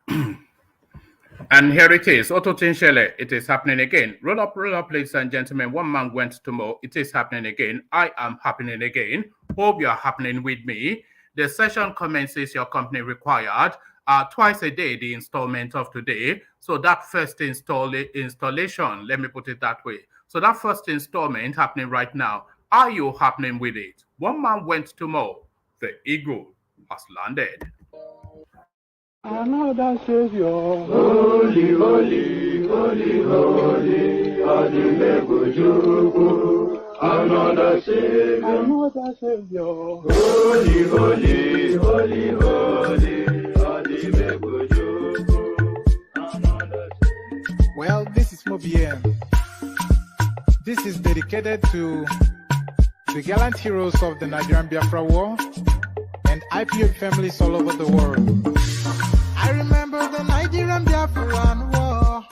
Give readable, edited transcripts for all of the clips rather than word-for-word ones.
And here it is, Otto Tinshele, it is happening again. Roll up, ladies and gentlemen. One man went to mow. It is happening again. I am happening again. Hope you are happening with me. The session commences your company required. Twice a day, the installment of today. So that first installation, let me put it that way. So that first installment happening right now. Are you happening with it? One man went to mow. The eagle has landed. Another Savior, holy, holy, holy, holy, Adimebujuku. Another Savior, holy, holy, holy, holy, Adimebujuku. Well, this is Mobien. This is dedicated to the gallant heroes of the Nigerian Biafra War and IPO families all over the world. I remember the Nigerian Biafran War,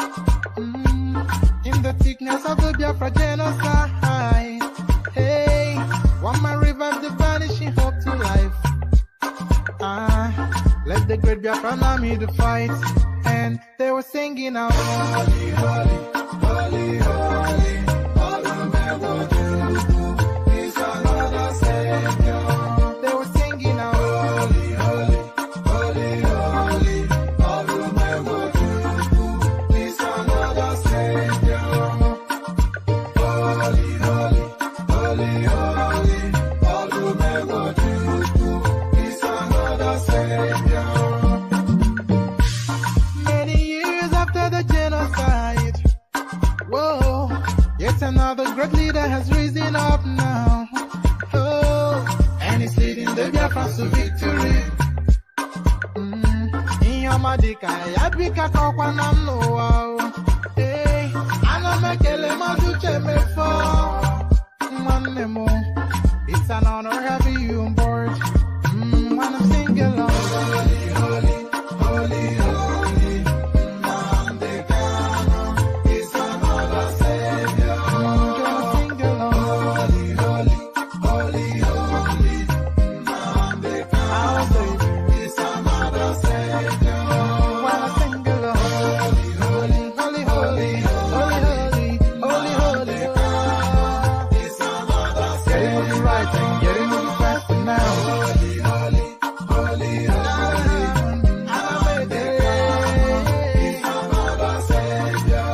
in the thickness of the Biafra genocide. Hey, one man revived the vanishing hope to life. Let the great Biafran army to fight, and they were singing out, holy, holy, holy, holy, is another Savior. They were singing out, holy, holy, holy, holy, is another Savior. Holy, holy, holy, holy, is another Savior. Many years after the genocide, whoa, yet another great leader has risen up now. Oh, and he's leading the Biafrans to victory. Inyamadika yabika kwa namno. Hey, anamekele maduche mefo. Manemo, it's an honor having you on board. When I'm singing along, holy, holy, holy, holy, Nandekano is another Savior. Gonna sing along, holy, holy, holy, holy, Nandekano is another Savior. When I sing along, holy, holy, holy, holy, holy, holy, holy, is another Savior. Getting moving right and getting moving faster now. Holy, holy, holy, holy, is another Savior.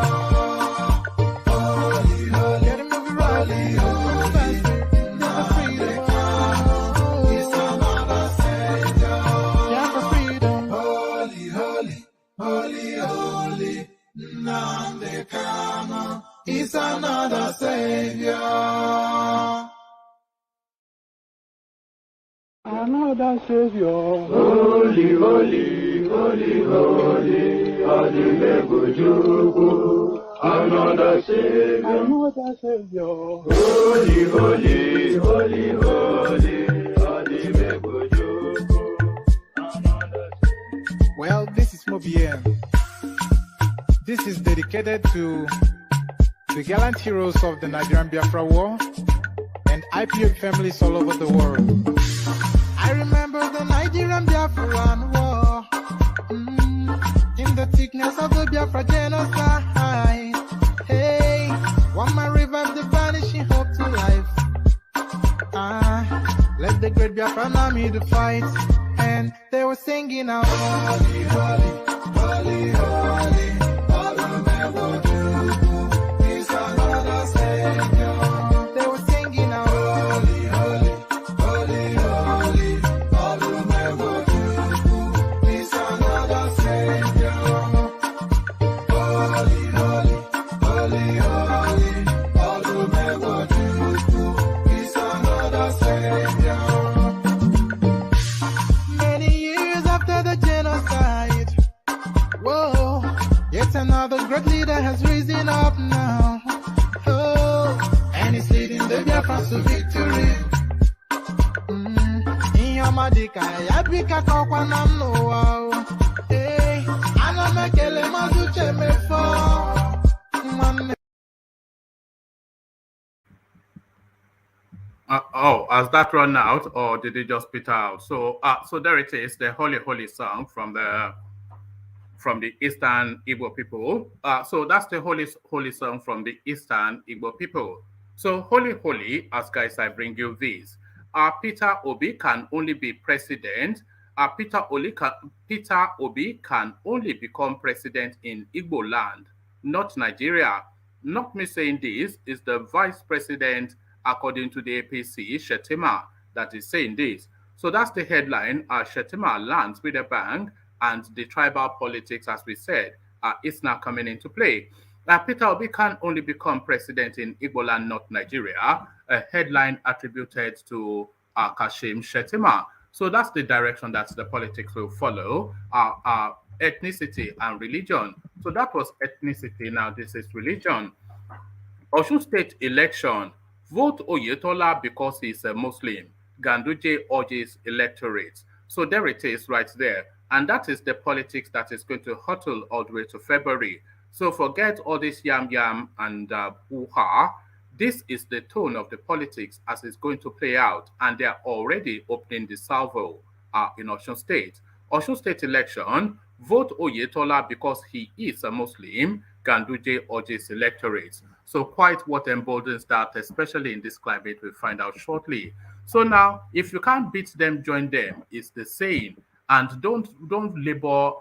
Holy, holy, getting moving right, moving faster. Yeah, for freedom. Is another Savior. Yeah, for freedom. Holy, holy, holy, holy, Nandekano is another Savior. Another Savior, holy, holy, holy, holy, Adimebujuku. Another Savior, holy, holy, holy, holy, Adimebujuku. Well, this is Mobien. This is dedicated to the gallant heroes of the Nigerian Biafra War and IPO families all over the world. I remember the Nigerian Biafran War, in the thickness of the Biafra genocide. Hey, one man revived the vanishing hope to life. Let the great Biafran army to fight, and they were singing out, holy, holy, holy, holy, is another Savior. They were singing out, holy, holy, holy, holy, is another Savior. Holy, holy, holy, holy, is another Savior. Many years after the genocide, whoa, yet another great leader has risen up now. Oh, and he's leading the Biafrans to victory. Inyamadika yabika kwa namno. Hey, anamekele maduche mefo. Has that run out, or did it just peter out? So, so there it is, the Holy Holy song from the from the Eastern Igbo people. So that's the holy song from the Eastern Igbo people. So holy, holy, as guys, I bring you this. Peter Obi can only be president. Peter Obi can only become president in Igbo land, not Nigeria. Not me saying this, is the vice president, according to the APC, Shettima, that is saying this. So that's the headline. Shettima lands with a bang, and the tribal politics, as we said, is now coming into play. Peter Obi can only become president in IGBOLAND, not Nigeria, a headline attributed to Kashim Shettima. So that's the direction that the politics will follow, ethnicity and religion. So that was ethnicity, now this is religion. Osun State election, vote Oyetola because he's a Muslim. Ganduje urges electorate. So there it is right there. And that is the politics that is going to hurtle all the way to February. So forget all this yam and hoo-ha. This is the tone of the politics as it's going to play out. And they are already opening the salvo in Osun State. Osun State election, vote Oyetola because he is a Muslim. Ganduje urges electorate. So quite what emboldens that, especially in this climate, we'll find out shortly. So now, if you can't beat them, join them. It's the saying. And don't labor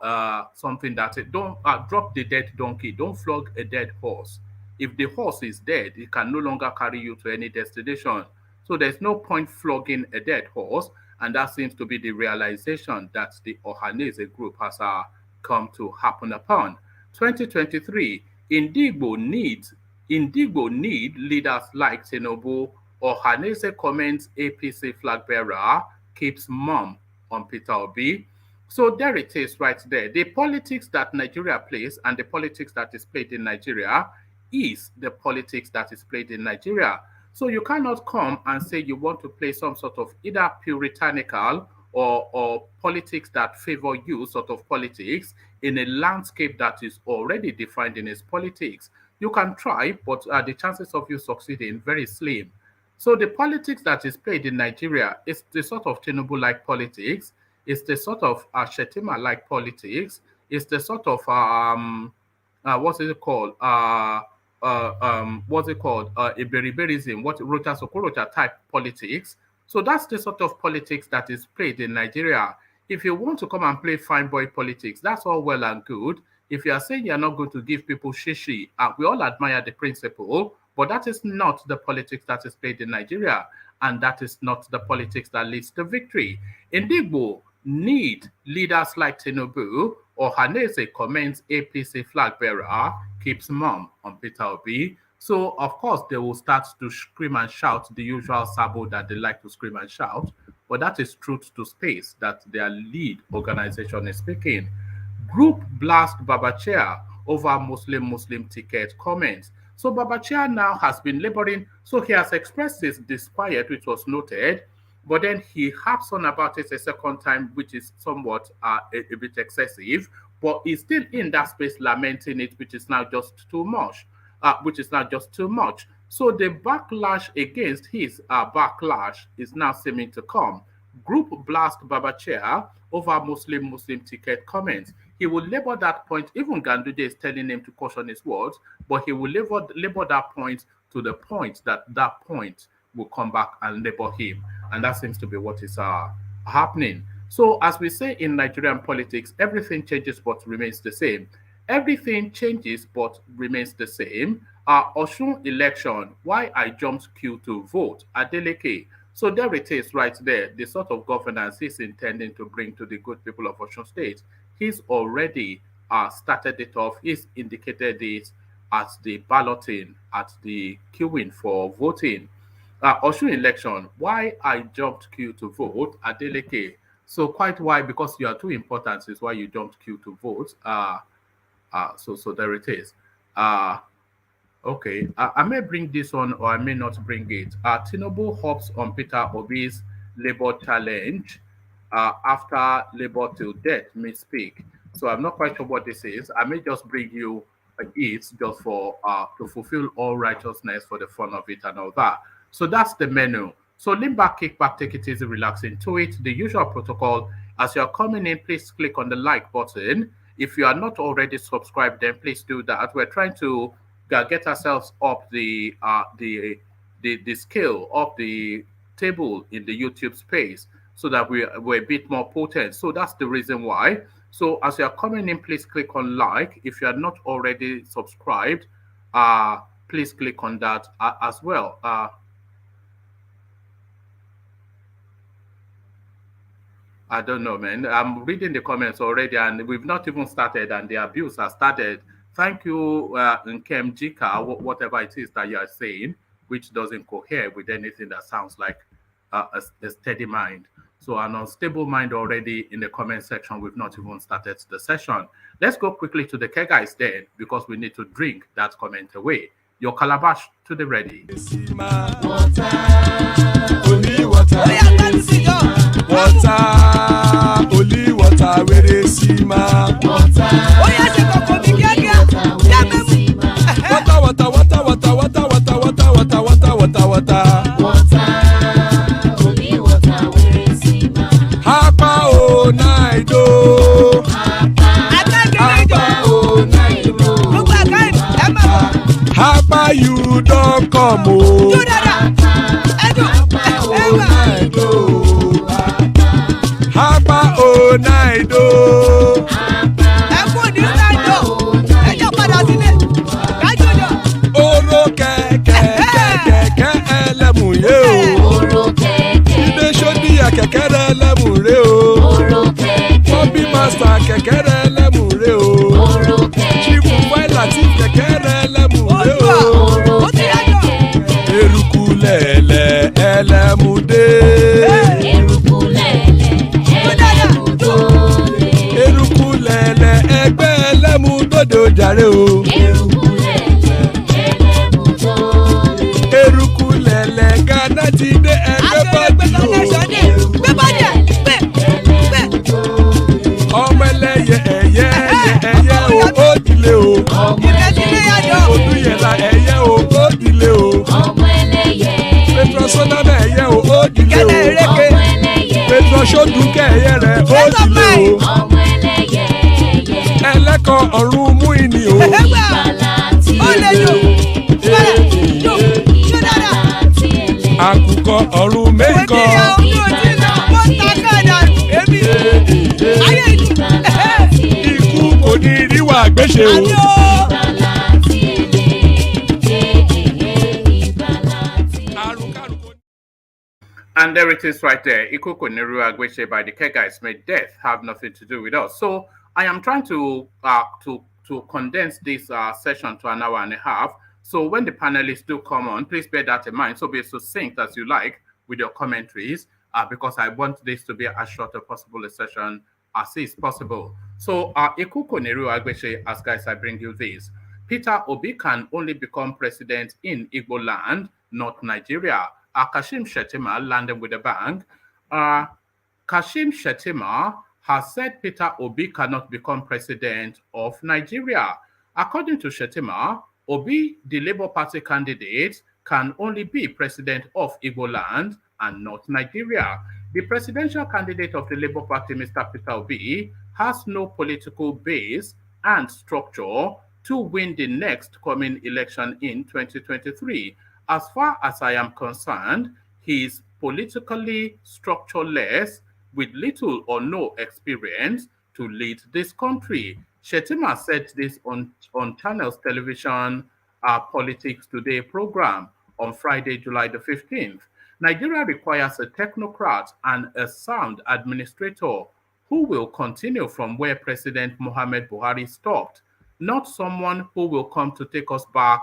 something that don't drop the dead donkey. Don't flog a dead horse. If the horse is dead, it can no longer carry you to any destination. So there's no point flogging a dead horse, and that seems to be the realization that the Ohanaeze group has come to happen upon. 2023, Ndigbo need leaders like TIMUBU. Ohanaeze comments APC flag bearer keeps mum on Peter Obi. So there it is right there. The politics that Nigeria plays and the politics that is played in Nigeria is the politics that is played in Nigeria. So you cannot come and say you want to play some sort of either puritanical or politics that favor you sort of politics in a landscape that is already defined in its politics. You can try, but the chances of you succeeding very slim. So the politics that is played in Nigeria is the sort of Tinubu-like politics. It's the sort of Shettima-like politics. It's the sort of Iberiberism, what Rota Sokorocha type politics. So that's the sort of politics that is played in Nigeria. If you want to come and play fine boy politics, that's all well and good. If you are saying you're not going to give people shishi, we all admire the principle, but that is not the politics that is played in Nigeria, and that is not the politics that leads to victory. Ndigbo need leaders like TIMUBU. Ohanaeze comments APC flag bearer keeps mum on Peter Obi. So, of course, they will start to scream and shout the usual sabo that they like to scream and shout, but that is truth to space that their lead organization is speaking. Group blast Babachir over Muslim ticket comments. So Babachir now has been laboring, so he has expressed his disquiet, which was noted, but then he harps on about it a second time, which is somewhat a bit excessive, but he's still in that space lamenting it, which is now just too much. So the backlash against his backlash is now seeming to come. Group blast Babachir over Muslim ticket comments. He will labor that point. Even Ganduje is telling him to caution his words, but he will labor that point to the point that point will come back and labor him. And that seems to be what is happening. So as we say in Nigerian politics, everything changes but remains the same. Everything changes but remains the same. Osun election, why I jumped queue to vote, Adeleke. So there it is right there, the sort of governance he's intending to bring to the good people of Osun State. He's already started it off. He's indicated it at the balloting, at the queuing for voting. Osun election, why I jumped queue to vote, Adeleke. So quite why, because you are too important is why you jumped queue to vote. So there it is. Okay, I may bring this on or I may not bring it. TIMUBU hops on Peter Obi's Labour challenge after Labour till death may speak. So I'm not quite sure what this is. I may just bring you it just for to fulfill all righteousness for the fun of it and all that. So that's the menu. So lean back, kick back, take it easy, relax into it. The usual protocol. As you're coming in, please click on the like button. If you are not already subscribed, then please do that. We're trying to get ourselves up the scale of the table in the YouTube space so that we're a bit more potent. So that's the reason why. So as you are coming in, please click on like. If you are not already subscribed, please click on that as well. I don't know, man. I'm reading the comments already, and we've not even started, and the abuse has started. Thank you, Nkem Jika, whatever it is that you are saying, which doesn't cohere with anything that sounds like a steady mind. So an unstable mind already in the comment section. We've not even started the session. Let's go quickly to the guys then, because we need to drink that comment away. Your calabash to the ready. Water, only water, only water, where they see ma. Water, only water, where they see ma. Hapa o naido. Hapa you don't come o. Hapa o naido. Oro kẹ̀kẹ́ ẹlẹ́mù yé o. Ilé sọ́dí àkẹ́kẹ́ rẹ̀ ẹlẹ́mù rẹ̀ o. Bobby master kẹ̀kẹ́ rẹ̀ ẹlẹ́mù rẹ̀ o. Chifu Faila ti kẹ̀kẹ́ rẹ̀ ẹlẹ́mù rẹ̀ o. Eruku lẹ̀lẹ̀ ẹlẹ́mù dé. Eruku lẹ̀lẹ̀ ẹgbẹ́ ẹlẹ́mù dòde ojàre o. Eruku lẹ̀lẹ̀ Ghana ti dé ẹgbẹ́ bọ́dì o. Ọmọ ẹlẹ́yẹ ẹyẹ o ó dilé o. Odúyẹ̀lá ẹyẹ o ó dilé o. Petrosonama ẹyẹ o ó dilé o. Petrosodúnkẹ́ ẹyẹ rẹ̀ ó dilé o. Ẹlẹ́kọ̀ ọ̀run mú ìní o. Àkùkọ ọ̀run mẹ́kọ̀. Ikú kò ní ríwà gbéṣe o. And there it is right there. Ikuko Neru Agweshe by the Kega's made death have nothing to do with us. So I am trying to condense this session to an hour and a half. So when the panelists do come on, please bear that in mind. So be as succinct as you like with your commentaries, because I want this to be as short as possible a session as is possible. So Ikuko Neru Agweshe, as guys, I bring you this. Peter Obi can only become president in IGBOLAND, not Nigeria. Kashim Shettima landed with a bang. Kashim Shettima has said Peter Obi cannot become president of Nigeria. According to Shettima, Obi, the Labour Party candidate, can only be president of IGBOLAND and not Nigeria. The presidential candidate of the Labour Party, Mr. Peter Obi, has no political base and structure to win the next coming election in 2023. As far as I am concerned, he is politically structureless with little or no experience to lead this country. Shettima said this on Channels Television Politics Today program on Friday, July the 15th. Nigeria requires a technocrat and a sound administrator who will continue from where President Muhammad Buhari stopped, not someone who will come to take us back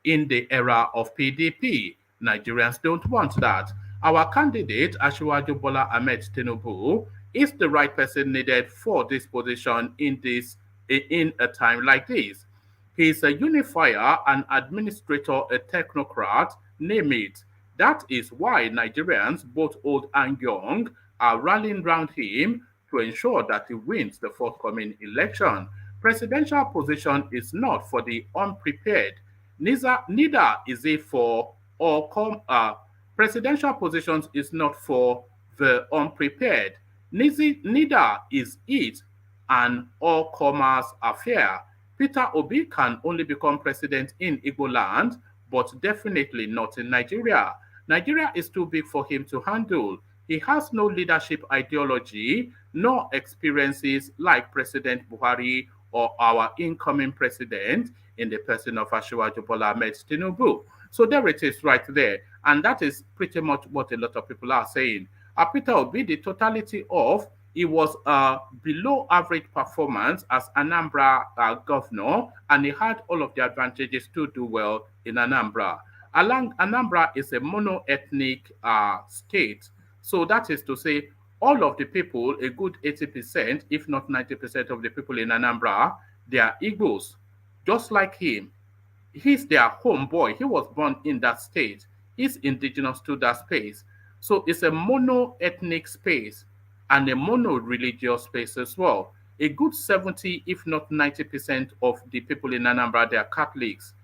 in the era of PDP. Nigerians don't want that. Our candidate, Asiwaju Bola Ahmed Tinubu, is the right person needed for this position in a time like this. He is a unifier, an administrator, a technocrat, name it. That is why Nigerians, both old and young, are rallying round him to ensure that he wins the forthcoming election. Presidential position is not for the unprepared. Neither is it for presidential positions is not for the unprepared. Neither is it an all-comers affair. Peter Obi can only become president in IGBOLAND, but definitely not in Nigeria. Nigeria is too big for him to handle. He has no leadership ideology, nor experiences like President Buhari or our incoming president in the person of Asiwaju Bola Ahmed Tinubu. So there it is right there. And that is pretty much what a lot of people are saying. Peter Obi, the totality of, it was a below average performance as Anambra governor, and he had all of the advantages to do well in Anambra. Anambra is a mono-ethnic state. So that is to say, all of the people, a good 80%, if not 90% of the people in Anambra, they are Igbos, just like him. He's their homeboy. He was born in that state. He's indigenous to that space. So it's a mono-ethnic space and a mono-religious space as well. A good 70, if not 90% of the people in Anambra, they are Catholics,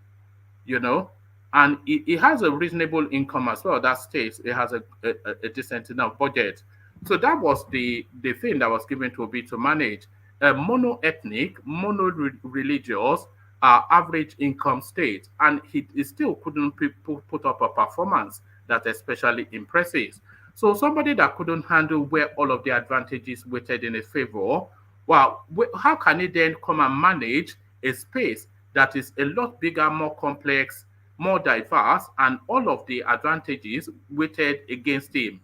you know, and it has a reasonable income as well. That state, it has a decent enough budget. So that was the thing that was given to Obi to manage. A mono-ethnic, mono-religious, average income state, and he still couldn't put up a performance that especially impresses. So somebody that couldn't handle where all of the advantages weighted in his favor, well, how can he then come and manage a space that is a lot bigger, more complex, more diverse, and all of the advantages weighted against him?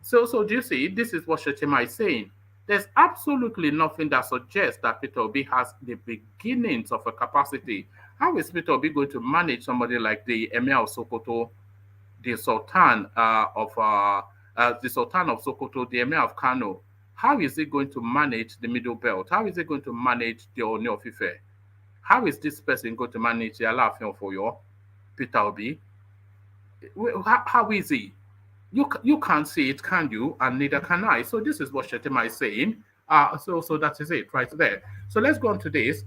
So do you see, this is what Shettima is saying. There's absolutely nothing that suggests that Peter Obi has the beginnings of a capacity. How is Peter Obi going to manage somebody like the Emir of Sokoto, the Sultan of Sokoto, the Emir of Kano? How is he going to manage the Middle Belt? How is he going to manage the Ooni of Ife? How is this person going to manage the Alaafin of Oyo, Peter Obi? How is he? You can't see it, can you? And neither can I. So this is what Shettima is saying. So that is it right there. So let's go on to this.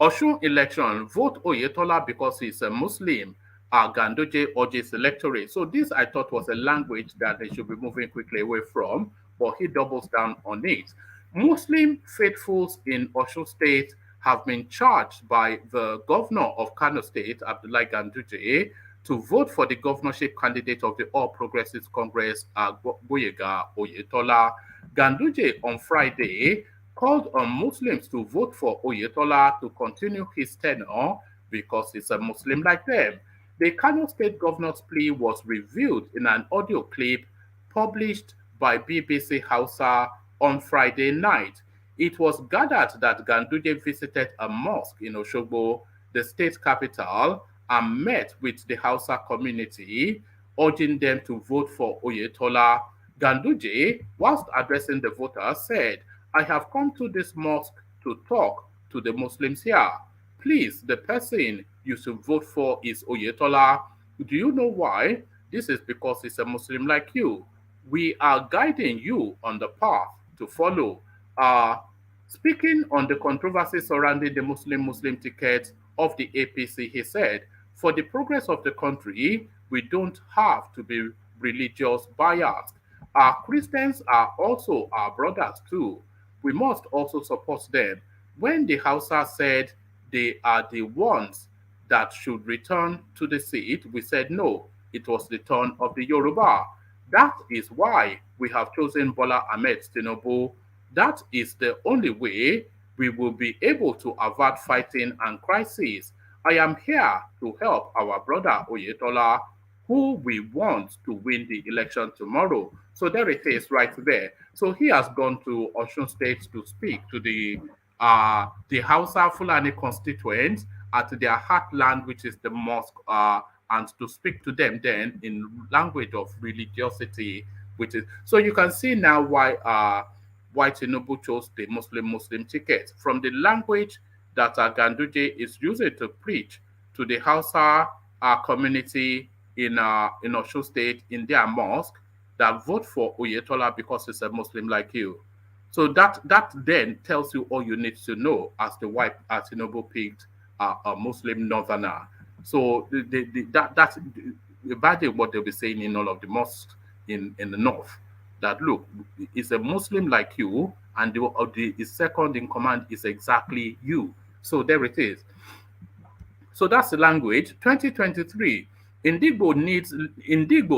Osun election, vote Oyetola because he's a Muslim. Ganduje urges electorate. So this I thought was a language that they should be moving quickly away from, but he doubles down on it. Muslim faithfuls in Osun State have been charged by the governor of Kano State, Abdullahi Ganduje, to vote for the governorship candidate of the All Progressives Congress, Gboyega Oyetola. Ganduje on Friday called on Muslims to vote for Oyetola to continue his tenure because he's a Muslim like them. The Kano State governor's plea was revealed in an audio clip published by BBC Hausa on Friday night. It was gathered that Ganduje visited a mosque in Osogbo, the state capital, and met with the Hausa community, urging them to vote for Oyetola. Ganduje, whilst addressing the voters, said, "I have come to this mosque to talk to the Muslims here. Please, the person you should vote for is Oyetola. Do you know why? This is because he's a Muslim like you. We are guiding you on the path to follow." Speaking on the controversy surrounding the Muslim ticket of the APC, he said, "For the progress of the country, we don't have to be religious biased. Our Christians are also our brothers too. We must also support them." When the Hausa said they are the ones that should return to the seat, we said no, it was the turn of the Yoruba. That is why we have chosen Bola Ahmed Tinubu. That is the only way we will be able to avert fighting and crises. I am here to help our brother Oyetola, who we want to win the election tomorrow. So there it is right there. So he has gone to Osun State to speak to the Hausa Fulani constituents at their heartland, which is the mosque, and to speak to them then in language of religiosity, which is, so you can see now why Tinubu chose the Muslim ticket. From the language that Ganduje is using to preach to the Hausa community in Osun State in their mosque, that vote for Oyetola because he's a Muslim like you. So that then tells you all you need to know as to why Tinubu picked a Muslim northerner. So that's what they'll be saying in all of the mosques in the north. that look, is a Muslim like you, and the second in command is exactly you. So there it is. So that's the language. 2023. Ndigbo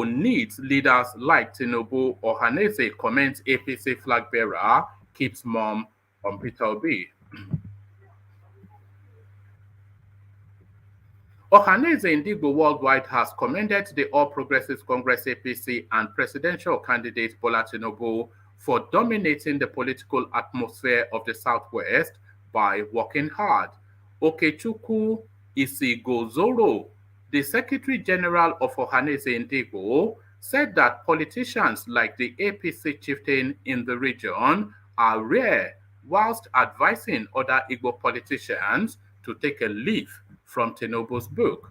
needs leaders like Tinubu. Ohanaeze comments APC flag bearer keeps mum on Peter Obi. Ohanaeze Ndigbo worldwide has commended the All Progressives Congress APC and presidential candidate Bola Tinubu for dominating the political atmosphere of the Southwest by working hard. Okechukwu Isigozoro, the Secretary General of Ohanaeze Ndigbo, said that politicians like the APC chieftain in the region are rare, whilst advising other Igbo politicians to take a leaf from Tinubu's book.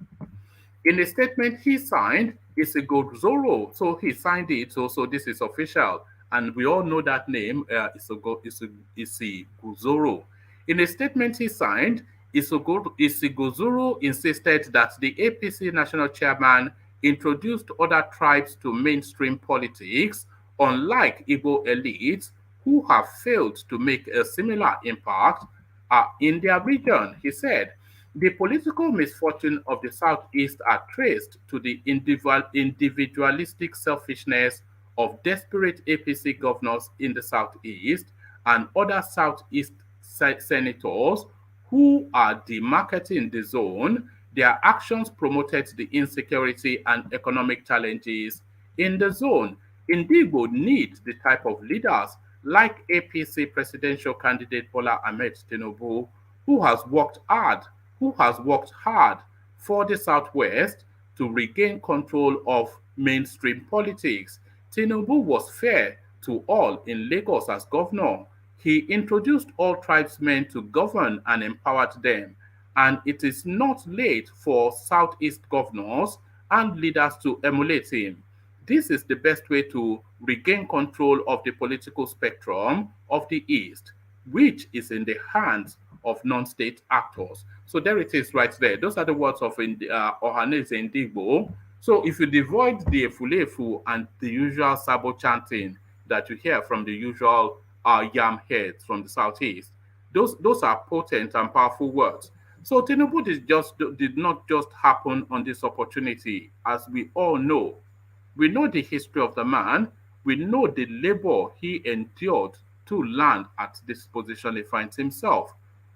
In a statement he signed, Isigozoro, so he signed it, so this is official, and we all know that name, Isigozoro. In a statement he signed, Isigozoro insisted that the APC national chairman introduced other tribes to mainstream politics, unlike Igbo elites who have failed to make a similar impact in their region. He said, the political misfortune of the Southeast are traced to the individualistic selfishness of desperate APC governors in the Southeast and other Southeast senators who are demarketing the zone. Their actions promoted the insecurity and economic challenges in the zone. Ndigbo needs the type of leaders like APC presidential candidate Bola Ahmed Tinubu, who has worked hard for the Southwest to regain control of mainstream politics. Tinubu was fair to all in Lagos as governor. He introduced all tribesmen to govern and empowered them. And it is not late for Southeast governors and leaders to emulate him. This is the best way to regain control of the political spectrum of the East, which is in the hands of non-state actors. So there it is right there. Those are the words of Ohanaeze Ndigbo. So if you avoid the efulefu and the usual sabo chanting that you hear from the usual yam heads from the Southeast, those are potent and powerful words. So Tinubu did not just happen on this opportunity, as we all know. We know the history of the man. We know the labor he endured to land at this position he finds himself.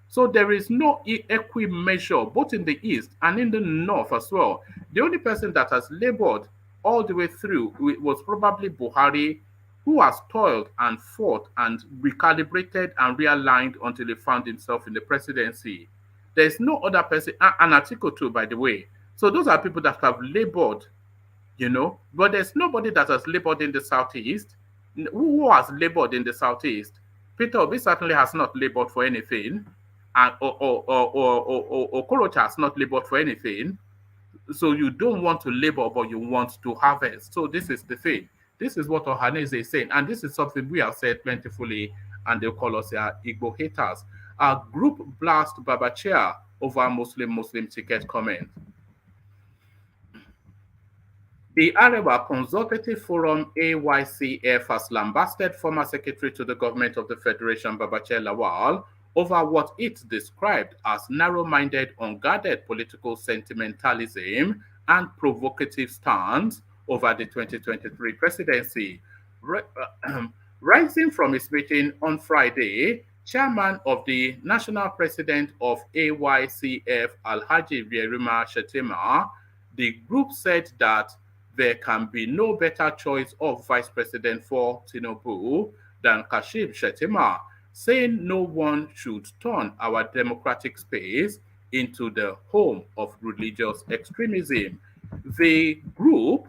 So there is no equi measure both in the East and in the North as well. The only person that has labored all the way through was probably Buhari, who has toiled and fought and recalibrated and realigned until he found himself in the presidency. There's no other person, and Atiku too, by the way. So those are people that have labored, but there's nobody that has labored in the Southeast. Who has labored in the Southeast? Peter Obi certainly has not labored for anything, and Okorocha has not labored for anything. So you don't want to labor, but you want to harvest. So this is the thing. This is what Ohanaeze is saying, and this is something we have said plentifully, and they'll call us Igbo haters. Our group blast Babachir over Muslim ticket comment. The Arewa Consultative Forum AYCF has lambasted former Secretary to the Government of the Federation Babachir Lawal over what it described as narrow-minded, unguarded political sentimentalism and provocative stance over the 2023 presidency. Rising from his meeting on Friday, Chairman of the National President of AYCF, Alhaji Rierima Shettima, the group said that there can be no better choice of vice president for Tinubu than Kashim Shettima, saying no one should turn our democratic space into the home of religious extremism. The group,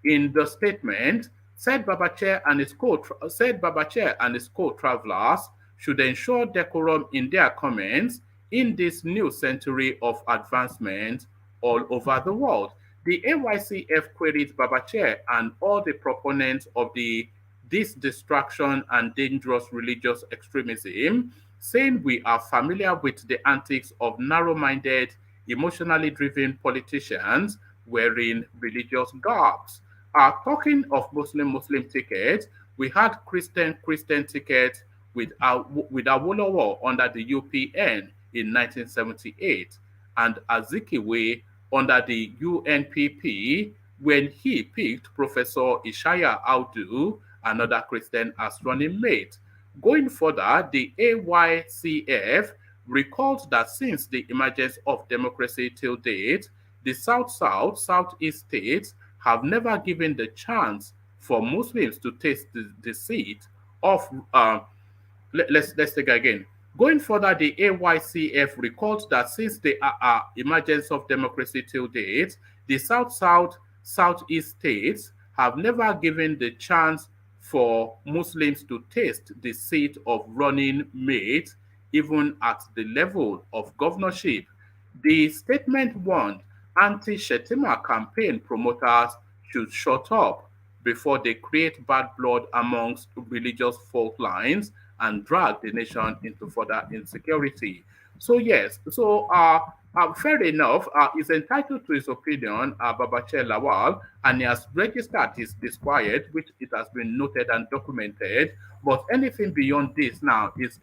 in the statement, said Babachir and his co-travelers should ensure decorum in their comments in this new century of advancement all over the world. The AYCF queried Babachir and all the proponents of this distraction and dangerous religious extremism, saying we are familiar with the antics of narrow-minded, emotionally driven politicians wearing religious garbs. Talking of Muslim tickets, We had Christian tickets with Awolowo under the UPN in 1978 and Azikiwe under the UNPP when he picked Professor Ishaya Audu, another Christian, as running mate. Going further, the AYCF recalled that since the emergence of democracy till date, the South-South, Southeast states have never given the chance for Muslims to taste the seat of let's take it again. Going further, the AYCF recalled that since the emergence of democracy till date, the South-South, Southeast states have never given the chance for Muslims to taste the seat of running mate, even at the level of governorship. The statement warned anti-Shettima campaign promoters should shut up before they create bad blood amongst religious fault lines and drag the nation into further insecurity. So yes, fair enough, he's entitled to his opinion, Babachir Lawal, and he has registered his disquiet, which it has been noted and documented. But anything beyond this now is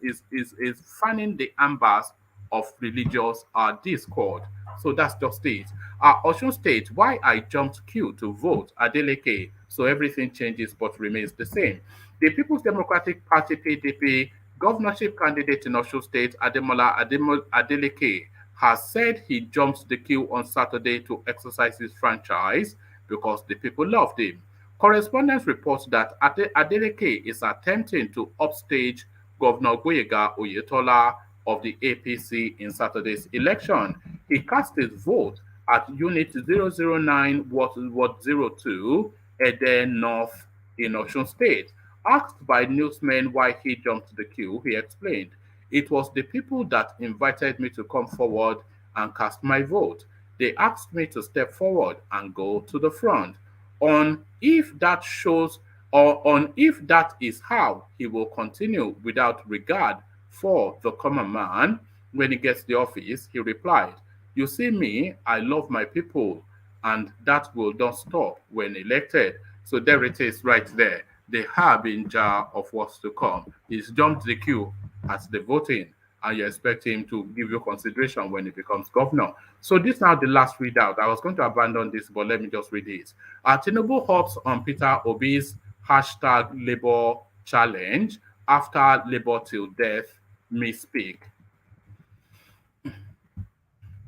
fanning the embers of religious discord. So that's just it. Osun State, why I jumped queue to vote Adeleke, so everything changes but remains the same. The People's Democratic Party (PDP) governorship candidate in Osun State, Adeleke, has said he jumped the queue on Saturday to exercise his franchise because the people loved him. Correspondence reports that Adeleke is attempting to upstage Governor Gboyega Oyetola of the APC in Saturday's election. He cast his vote at Unit 009 Ward 02, Eden North in Osun State. Asked by newsmen why he jumped the queue, he explained, "It was the people that invited me to come forward and cast my vote. They asked me to step forward and go to the front. On if that is how he will continue without regard for the common man when he gets the office," he replied, "You see me, I love my people, and that will not stop when elected." So there it is right there. The harbinger of what's to come. He's jumped the queue at the voting, and you expect him to give you consideration when he becomes governor. So this is now the last readout. I was going to abandon this, but let me just read it. TIMUBU hops on Peter Obi's hashtag Labour challenge after Labour till death misspeak.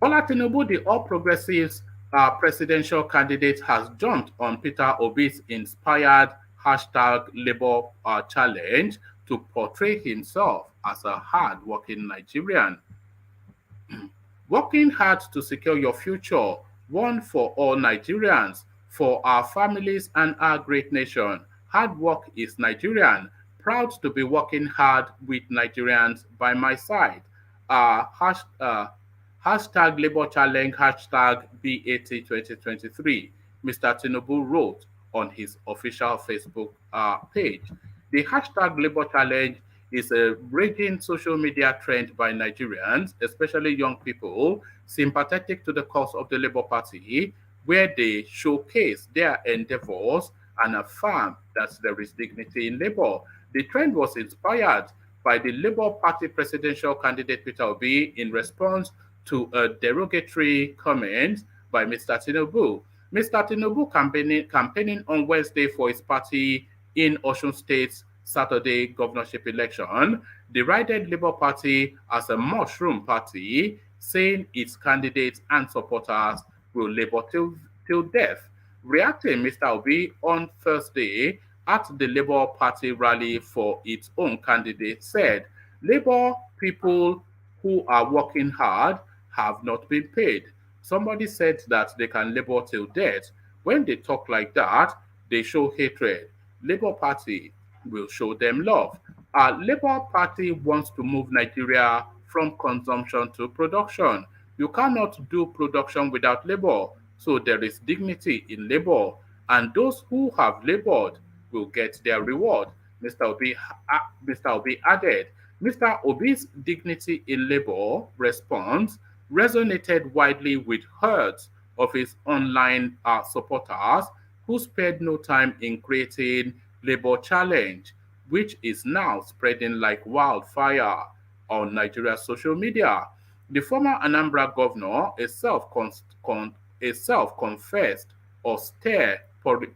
Bola Tinubu, the All Progressives presidential candidate, has jumped on Peter Obi's inspired hashtag Labour challenge to portray himself as a hard-working Nigerian. Working hard to secure your future, one for all Nigerians, for our families and our great nation. Hard work is Nigerian. Proud to be working hard with Nigerians by my side. Hashtag Labour Challenge, hashtag BAT 2023, Mr. Tinubu wrote on his official Facebook page. The hashtag Labour Challenge is a raging social media trend by Nigerians, especially young people, sympathetic to the cause of the Labour Party, where they showcase their endeavors and affirm that there is dignity in Labour. The trend was inspired by the Labour Party presidential candidate Peter Obi in response to a derogatory comment by Mr. Tinubu. Mr. Tinubu campaigning on Wednesday for his party in Osun State's Saturday governorship election, derided Labour Party as a mushroom party, saying its candidates and supporters will labor till death. Reacting, Mr. Obi on Thursday at the Labour Party rally for its own candidate said, "Labour people who are working hard have not been paid. Somebody said that they can labor till death. When they talk like that, they show hatred. Labour Party will show them love. Our Labour Party wants to move Nigeria from consumption to production. You cannot do production without labor, so there is dignity in labor, and those who have labored will get their reward," Mr. Obi added. Mr. Obi's dignity in labor response resonated widely with herds of his online supporters who spared no time in creating Labour challenge, which is now spreading like wildfire on Nigeria's social media. The former Anambra governor, a self-confessed austere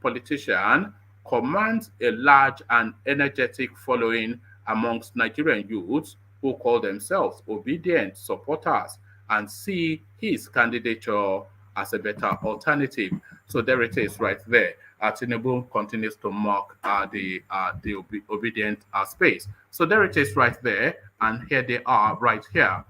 politician, commands a large and energetic following amongst Nigerian youths who call themselves obedient supporters and see his candidature as a better alternative. So there it is right there. TIMUBU continues to mock the obedient space. So there it is right there. And here they are right here.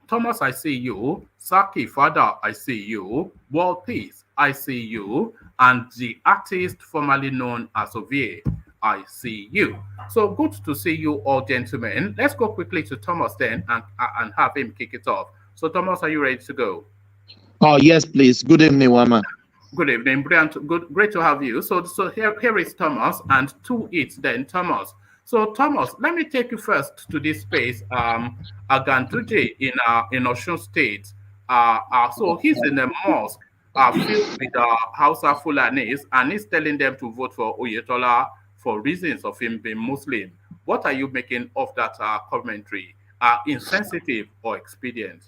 Thomas, I see you. Saki, Father, I see you. World Peace, I see you. And the artist formerly known as Ovie, I see you. So good to see you all, gentlemen. Let's go quickly to Thomas then and have him kick it off. So Thomas, are you ready to go? Oh, yes, please. Good evening, Wama. Good evening, brilliant. Good, great to have you. So here is Thomas, and to it then, Thomas. So Thomas, let me take you first to this space. Ganduje in Osun State. So he's in a mosque filled with Hausa Fulanis, and he's telling them to vote for Oyetola for reasons of him being Muslim. What are you making of that commentary? Insensitive or expedient?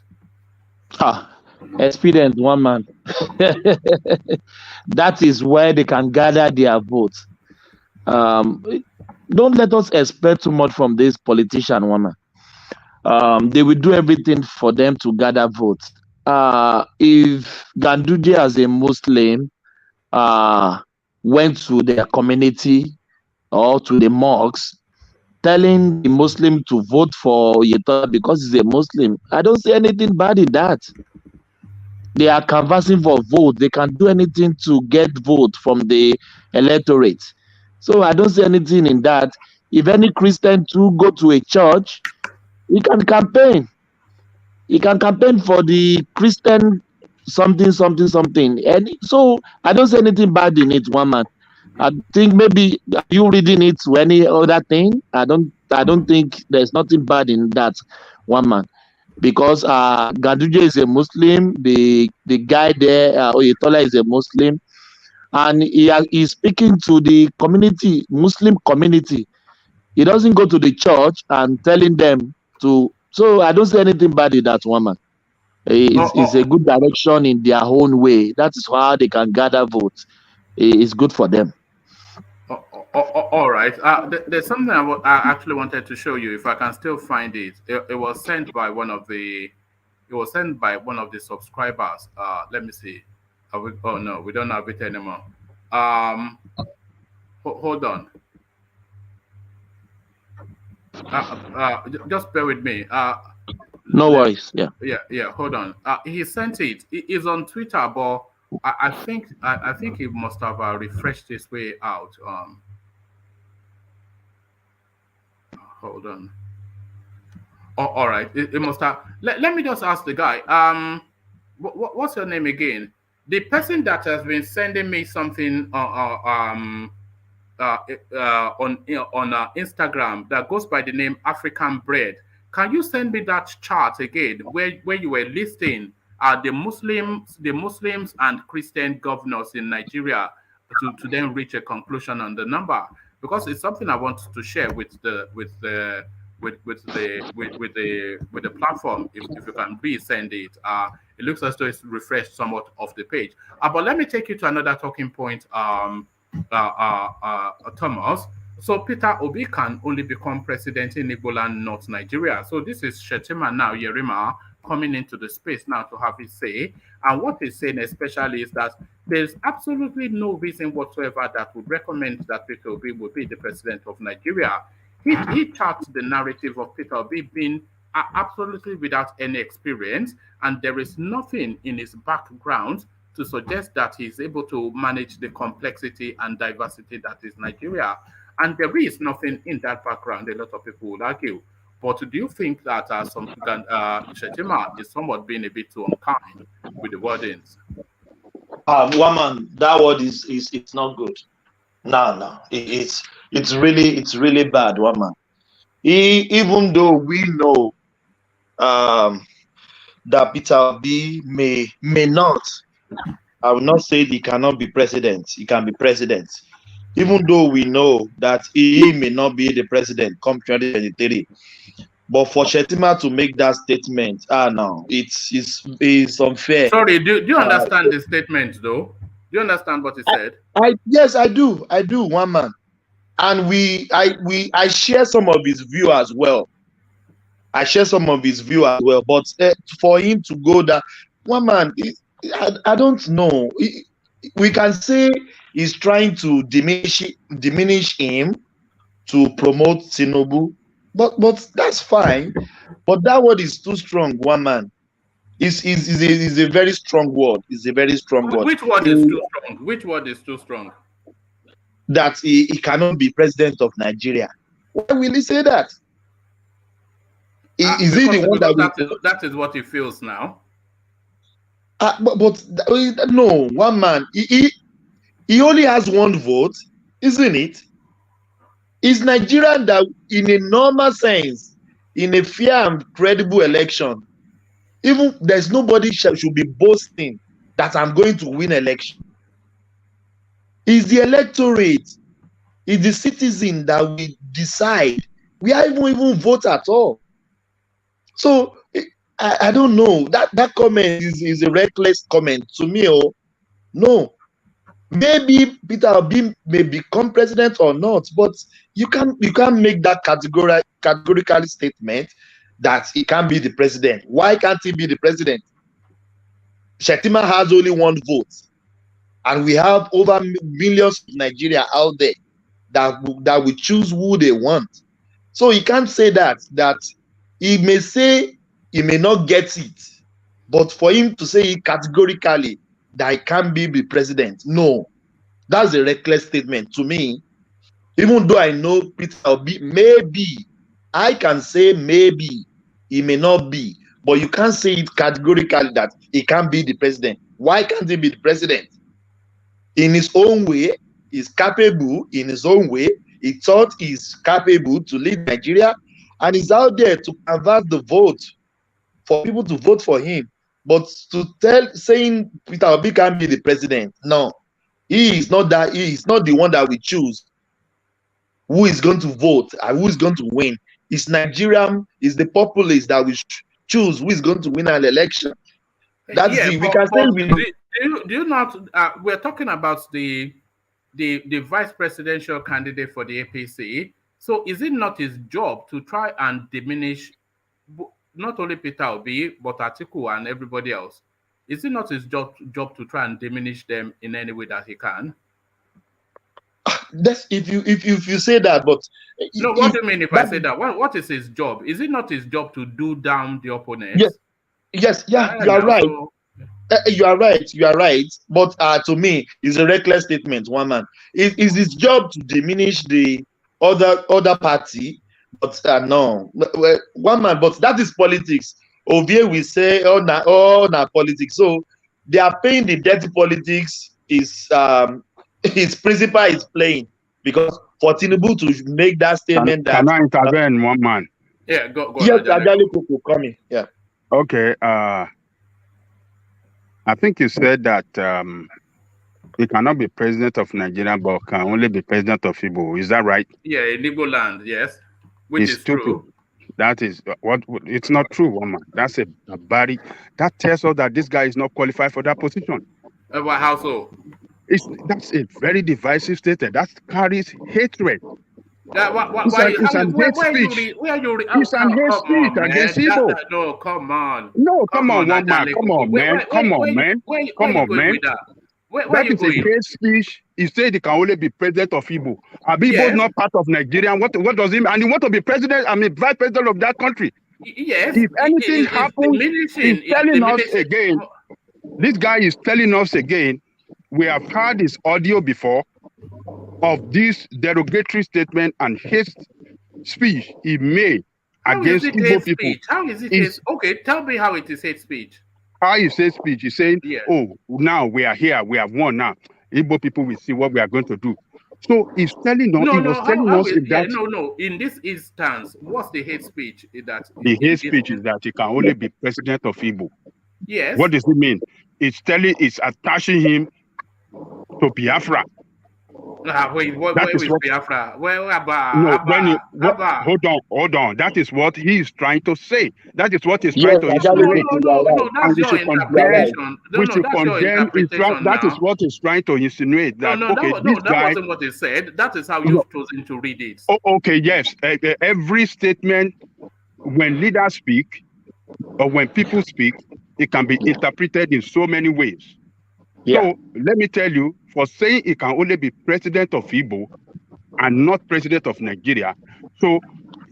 Expedient, one man. That is where they can gather their votes. Don't let us expect too much from this politician, woman. They will do everything for them to gather votes. If Ganduje as a Muslim went to their community or to the mosques, telling the Muslim to vote for Oyetola because he's a Muslim, I don't see anything bad in that. They are canvassing for vote. They can do anything to get vote from the electorate. So I don't see anything in that. If any Christian to go to a church, he can campaign. He can campaign for the Christian something. And so I don't see anything bad in it, one man. I think maybe you reading it to any other thing. I don't think there's nothing bad in that, one man. Because Ganduje is a Muslim, the guy there, Oyetola is a Muslim, and he's speaking to the community, Muslim community. He doesn't go to the church and telling them to. So I don't see anything bad in that, woman. It's a good direction in their own way. That is how they can gather votes. It's good for them. All right. There's something I actually wanted to show you, if I can still find it. It was sent by one of the. It was sent by one of the subscribers. Let me see. Oh no, we don't have it anymore. Hold on. Just bear with me. No worries. Yeah. Hold on. He sent it. It's on Twitter, but I think he must have refreshed his way out. Hold on. Oh, all right. It must have. Let me just ask the guy. What's your name again? The person that has been sending me something on Instagram that goes by the name African Bread. Can you send me that chart again, where you were listing the Muslims and Christian governors in Nigeria to then reach a conclusion on the number? Because it's something I want to share with the platform. If you can resend it, it looks as though it's refreshed somewhat off the page. But let me take you to another talking point, Thomas. So Peter Obi can only become president in IGBOLAND, North Nigeria. So this is Shettima now, Yerima, coming into the space now to have his say. And what he's saying especially is that there's absolutely no reason whatsoever that would recommend that Peter Obi would be the president of Nigeria. He charts the narrative of Peter Obi being absolutely without any experience, and there is nothing in his background to suggest that he's able to manage the complexity and diversity that is Nigeria. And there is nothing in that background, a lot of people would argue. But do you think that Shettima is somewhat being a bit too unkind with the wordings? Woman, that word is it's not good. No, it's really bad, woman. Even though we know that Peter Obi may not, I will not say he cannot be president. He can be president. even though we know that he may not be the president come 2023. But for Shettima to make that statement, no, it's unfair. Sorry, do you understand the statement though? Do you understand what he said? Yes, I do, one man. And I share some of his view as well. But for him to go that, one man, I don't know. We can say he's trying to diminish him to promote TIMUBU, but that's fine. But that word is too strong, one man. Is a very strong word. It's a very strong word. Which word is too strong? Which word is too strong? That he cannot be president of Nigeria. Why will he say that? Is he the one that is what he feels now? But no, one man. He only has one vote, isn't it? Is Nigerian that, in a normal sense, in a fair and credible election, even there's nobody should be boasting that I'm going to win election. It's the electorate, it's the citizen that we decide. We haven't even vote at all. So I don't know. That comment is a reckless comment to me. Oh no. Maybe Peter Obi may become president or not, but you can't make that categorical statement that he can't be the president. Why can't he be the president? Shettima has only one vote, and we have over millions of Nigeria out there that will choose who they want. So he can't say that he may say he may not get it, but for him to say it categorically that he can't be the president, no, that's a reckless statement to me. Even though I know Peter Obi, maybe I can say maybe he may not be, but you can't say it categorically that he can't be the president. Why can't he be the president? In his own way, he's capable. In his own way, he thought he's capable to lead Nigeria, and he's out there to convert the vote for people to vote for him. But saying Peter Obi can't be the president, no, he is not that. He is not the one that we choose who is going to vote and who is going to win. It's Nigerian, it's the populace that we choose who is going to win an election. That's we can say we do you not? We're talking about the vice presidential candidate for the APC. So is it not his job to try and diminish not only Peter Obi but Atiku and everybody else? Is it not his job to try and diminish them in any way that he can? That's if you say that, but no. What do you mean if I say that? What is his job? Is it not his job to do down the opponents? Yes, you are right. So, you are right. But to me, it's a reckless statement. One man, is his job to diminish the other party, but no, one man. But that is politics. Ovie will say, na politics. So they are paying the dirty politics. His principal is playing, because for TIMUBU to make that statement can I intervene, one man? Yeah, go. Yes, Ajali Koko coming. Yeah. Okay. I think you said that he cannot be president of Nigeria, but can only be president of Igbo. Is that right? Yeah, in Igboland, yes. Which is stupid. True. That is what it's not true, woman. That's a body that tells us that this guy is not qualified for that position. How so? That's a very divisive statement. That carries hatred. It's an hate speech. It's an hate speech against Igbo. No, come on. No, come on, one man. Come on, man. Come on, man. Come on, man. That is a hate speech. He said he can only be president of Igbo. Igbo is not part of Nigeria. What does he mean? And he want to be president, vice president of that country. Yes. If anything happens, he's telling us again. This guy is telling us again. We have heard this audio before of this derogatory statement and hate speech he made against Igbo people. How is it? Okay, tell me how it is hate speech. How is hate speech? He's saying, "Oh, now we are here. We have won. Now Igbo people will see what we are going to do." So he's telling us. No. In this instance, what's the hate speech? The hate speech is that he can only be president of Igbo. Yes. What does it mean? It's attaching him to Biafra. Wait, where That is is what. Biafra? No, hold on. That is what he is trying to say. That is what he's trying to insinuate. No, that's And we your should condemn. interpretation. That's your interpretation That is now. what he's trying to insinuate. That That wasn't what he said. That is how you've chosen to read it. Okay, yes. Every statement, when leaders speak or when people speak, it can be interpreted in so many ways. Yeah. So let me tell you, for saying it can only be president of Igbo and not president of Nigeria, so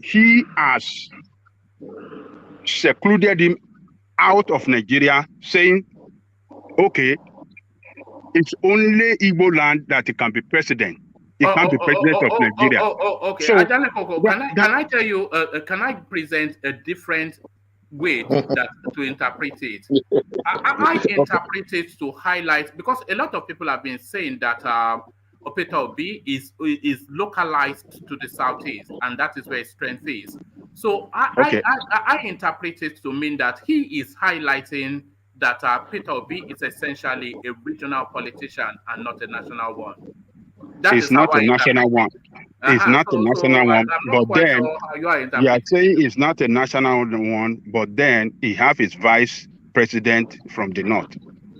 he has secluded him out of Nigeria, saying, okay, it's only Igbo land that it can be president. It can't be president of Nigeria. Okay. So, can I tell you, can I present a different way to interpret it? I interpret it to highlight, because a lot of people have been saying that Peter Obi is localized to the southeast, and that is where his strength is. So I interpret it to mean that he is highlighting that Peter Obi is essentially a regional politician and not a national one. It's not a national one. It's not a national one, but then you are saying it's not a national one, but then he have his vice president from the north.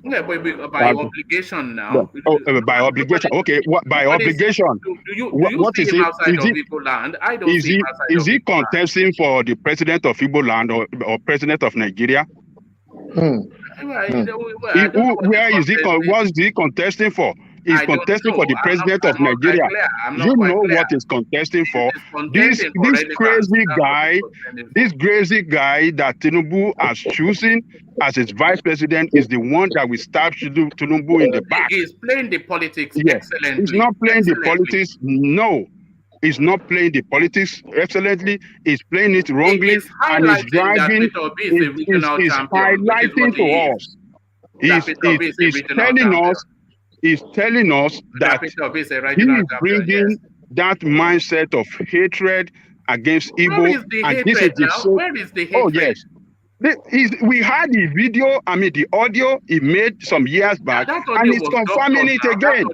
Yeah, but by obligation now. By obligation. Okay, what by obligation? What is it? Outside of IGBOLAND? I don't see him outside is he contesting for the president of IGBOLAND or president of Nigeria? Where is he? What's he contesting for? He's contesting for the president of Nigeria. You know what he's contesting for? This crazy guy that TIMUBU has chosen as his vice president is the one that will stab TIMUBU in the back. He's playing the politics excellently. He's not playing the politics. No. He's not playing the politics excellently. He's playing it wrongly, and he's driving. He's highlighting to us. He's telling us. He's telling us that he is bringing that mindset of hatred against Igbo. Where is the hatred now? Where is the hatred? Oh yes. We had the video, the audio he made some years back, and he's confirming it again.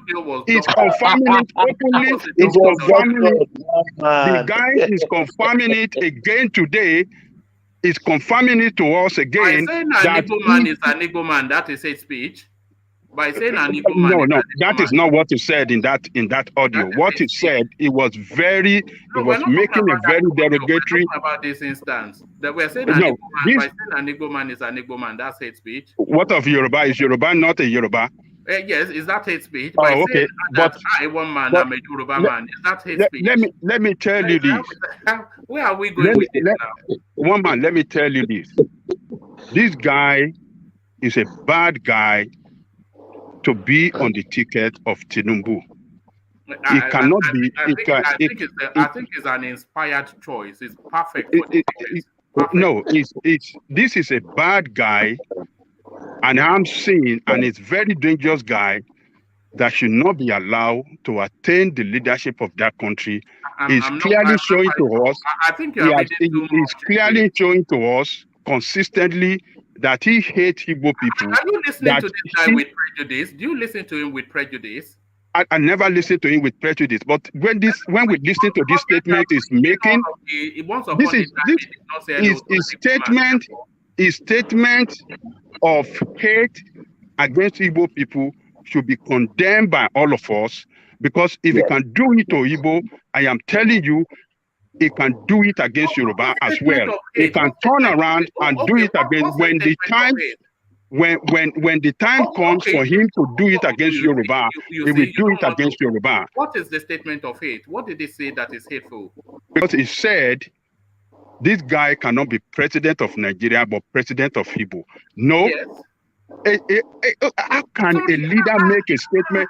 He's confirming it openly. He's confirming it. The guy is confirming it again today. He's confirming it to us again. By saying an Igbo man is an Igbo man, that is hate speech. By saying an Igbo man. No, that is not what he said in that audio. What he said, it was making a very derogatory. About this instance, that we're saying an Igbo man. By saying an Igbo man is an Igbo man, that's hate speech. What of Yoruba? Is Yoruba not a Yoruba? Yes, is that hate speech? By okay, but I one man, I'm a Yoruba man. Is that hate speech? Let me tell you this. Where are we going with this now? One man, let me tell you this. This guy is a bad guy to be on the ticket of TIMUBU. It cannot be. I think it's an inspired choice. It's perfect. No, this is a bad guy, and I'm saying, and it's very dangerous guy that should not be allowed to attain the leadership of that country. He's clearly showing to us. I think he's clearly showing to us consistently that he hates Igbo people. Are you listening to this guy with prejudice? Do you listen to him with prejudice? I never listen to him with prejudice, but when we listen to this statement he's making, his statement of hate against Igbo people should be condemned by all of us, because if he can do it to Igbo, I am telling you, he can do it against Yoruba as well. He can turn around and do it against when the time comes for him to do it against Yoruba, he will do it against Yoruba. What is the statement of hate? What did he say that is hateful? Because he said this guy cannot be president of Nigeria but president of Igbo. No. Yes. How can a leader make a statement?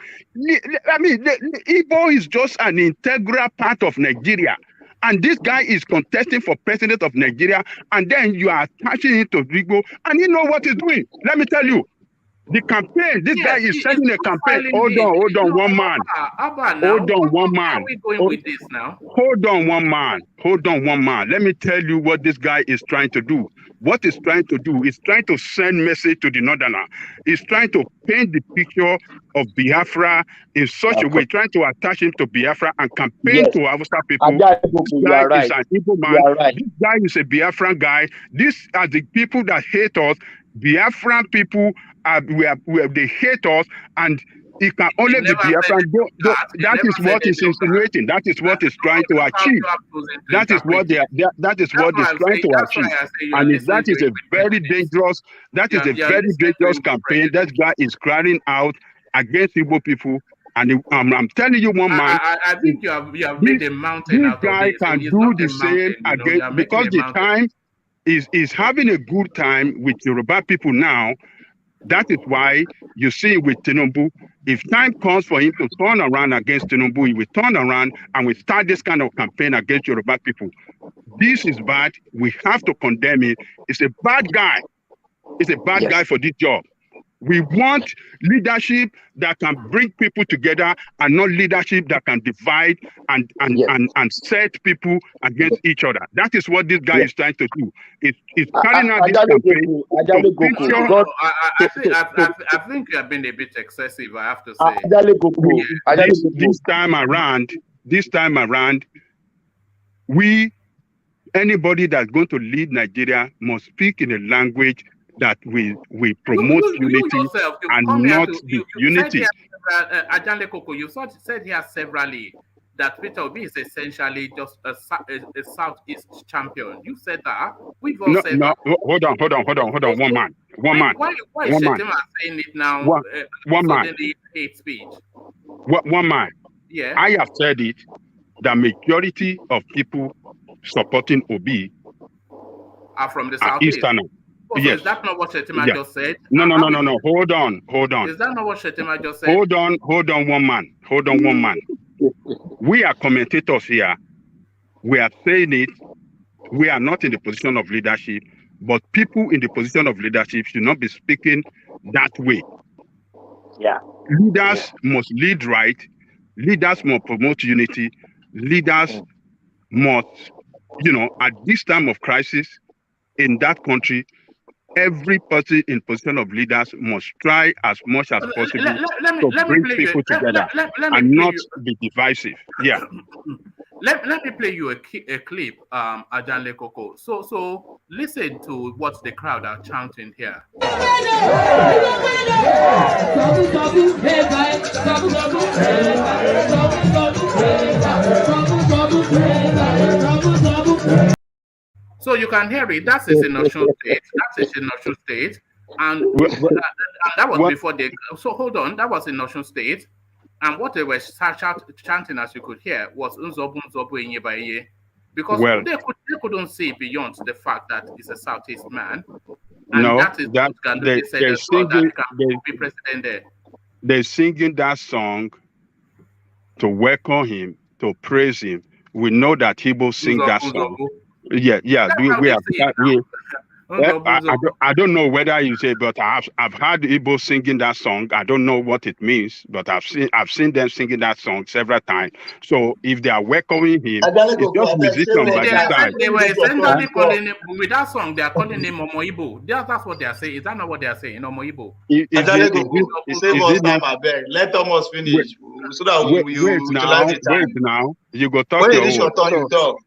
Igbo is just an integral part of Nigeria. And this guy is contesting for president of Nigeria, and then you are attaching it to Igbo, and you know what he's doing. Let me tell you, the campaign, this guy is setting a campaign. Hold on, one man. Hold on, one man. Where are we going with this now? Hold on, one man. Let me tell you what this guy is trying to do. what he's trying to do is trying to send message to the Northerner. He's trying to paint the picture of Biafra in such a way, trying to attach him to Biafra and campaign to Hausa people. This guy is an Igbo man. This guy is a Biafran guy. These are the people that hate us. Biafran people, they hate us, and it can only be Biafran. That is what he's insinuating. That is what he's trying to achieve. That is what that is what he's trying to achieve. And that is a very dangerous. That is a very dangerous campaign. That guy is crying out against Igbo people. And I'm telling you, one man. I think you have made a mountain out of this guy can do the same again, because the time is having a good time with Yoruba people now. That is why you see with TIMUBU, if time comes for him to turn around against TIMUBU, he will turn around and we start this kind of campaign against Yoruba people. This is bad. We have to condemn it. It's a bad guy. It's a bad guy for this job. We want leadership that can bring people together, and not leadership that can divide and set people against each other. That is what this guy is trying to do. It's carrying out this campaign. I think you have been a bit excessive, I have to say. This time around, anybody that's going to lead Nigeria must speak in a language that we promote unity and not unity. Ajale Koko, you said here severally that Peter Obi is essentially just a Southeast champion. You said that. We've all said that. Hold on. One man. Why is Shettima saying it now? One man. Hate speech. One man. Yeah. I have said it. The majority of people supporting Obi are from the Southeast. So yes. Is that not what Shettima just said? No. Hold on. Is that not what Shettima just said? Hold on, one man. We are commentators here. We are saying it. We are not in the position of leadership, but people in the position of leadership should not be speaking that way. Yeah. Leaders must lead right. Leaders must promote unity. Leaders must, at this time of crisis in that country, every person in position of leaders must try as much as possible to bring people together and not be divisive. Yeah. Let me play you a clip, Ajale Koko. So listen to what the crowd are chanting here. So you can hear it. That's in Osun State. And that was before they. So hold on, that was in Osun State. And what they were chanting, as you could hear, was Nzobu Nzobu Inyebaye, because they couldn't see beyond the fact that he's a Southeast man. And that is what Ganduje said as well, that he can be president there. They're singing that song to welcome him, to praise him. We know that Igbo sing that song. Yeah. I don't know whether you say, but I've heard Igbo singing that song. I don't know what it means, but I've seen them singing that song several times. So if they are welcoming him, it's just musician by the side. They were essentially calling him with that song. They are calling him Omo Igbo. That's what they are saying. Is that not what they are saying? Omo Igbo. Save us time, I beg. Let Thomas finish so that wait now. You go talk. When it is your turn, you talk.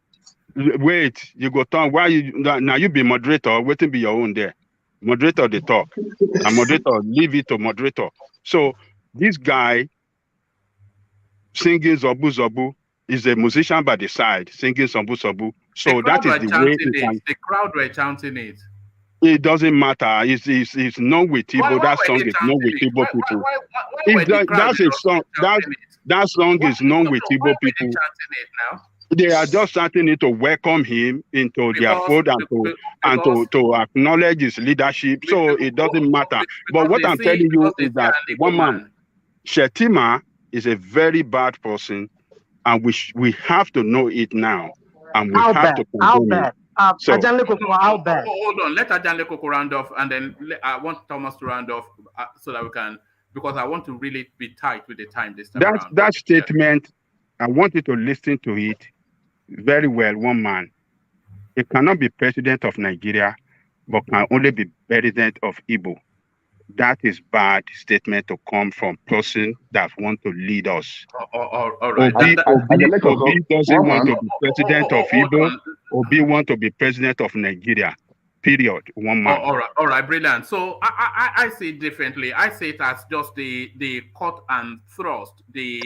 Wait, you go talk. Why you be moderator? Waiting be your own there. Moderator they talk. And moderator leave it to moderator. So this guy singing Zobu Zobu is a musician by the side singing Zobu Zobu. So that is the way the crowd were chanting it. It doesn't matter. It's known with Igbo. That song is known with Igbo people. That's a song. That song is known with Igbo people. They are just starting it to welcome him into their fold and to acknowledge his leadership. So it doesn't matter. But what I'm telling you is that one man, Shettima, is a very bad person, and we have to know it now, and we have to condemn it. So, hold on, let Ajale Koko round off, and then I want Thomas to round off so that we can, because I want to really be tight with the time this time around. That statement, I want you to listen to it very well. One man, he cannot be president of Nigeria but can only be president of Igbo. That is bad statement to come from person that want to lead us. All right. Obi doesn't want to be president of Igbo. Obi want to be president of Nigeria. Period. One man. All right, brilliant. So I see it differently. I see it as just the cut and thrust, the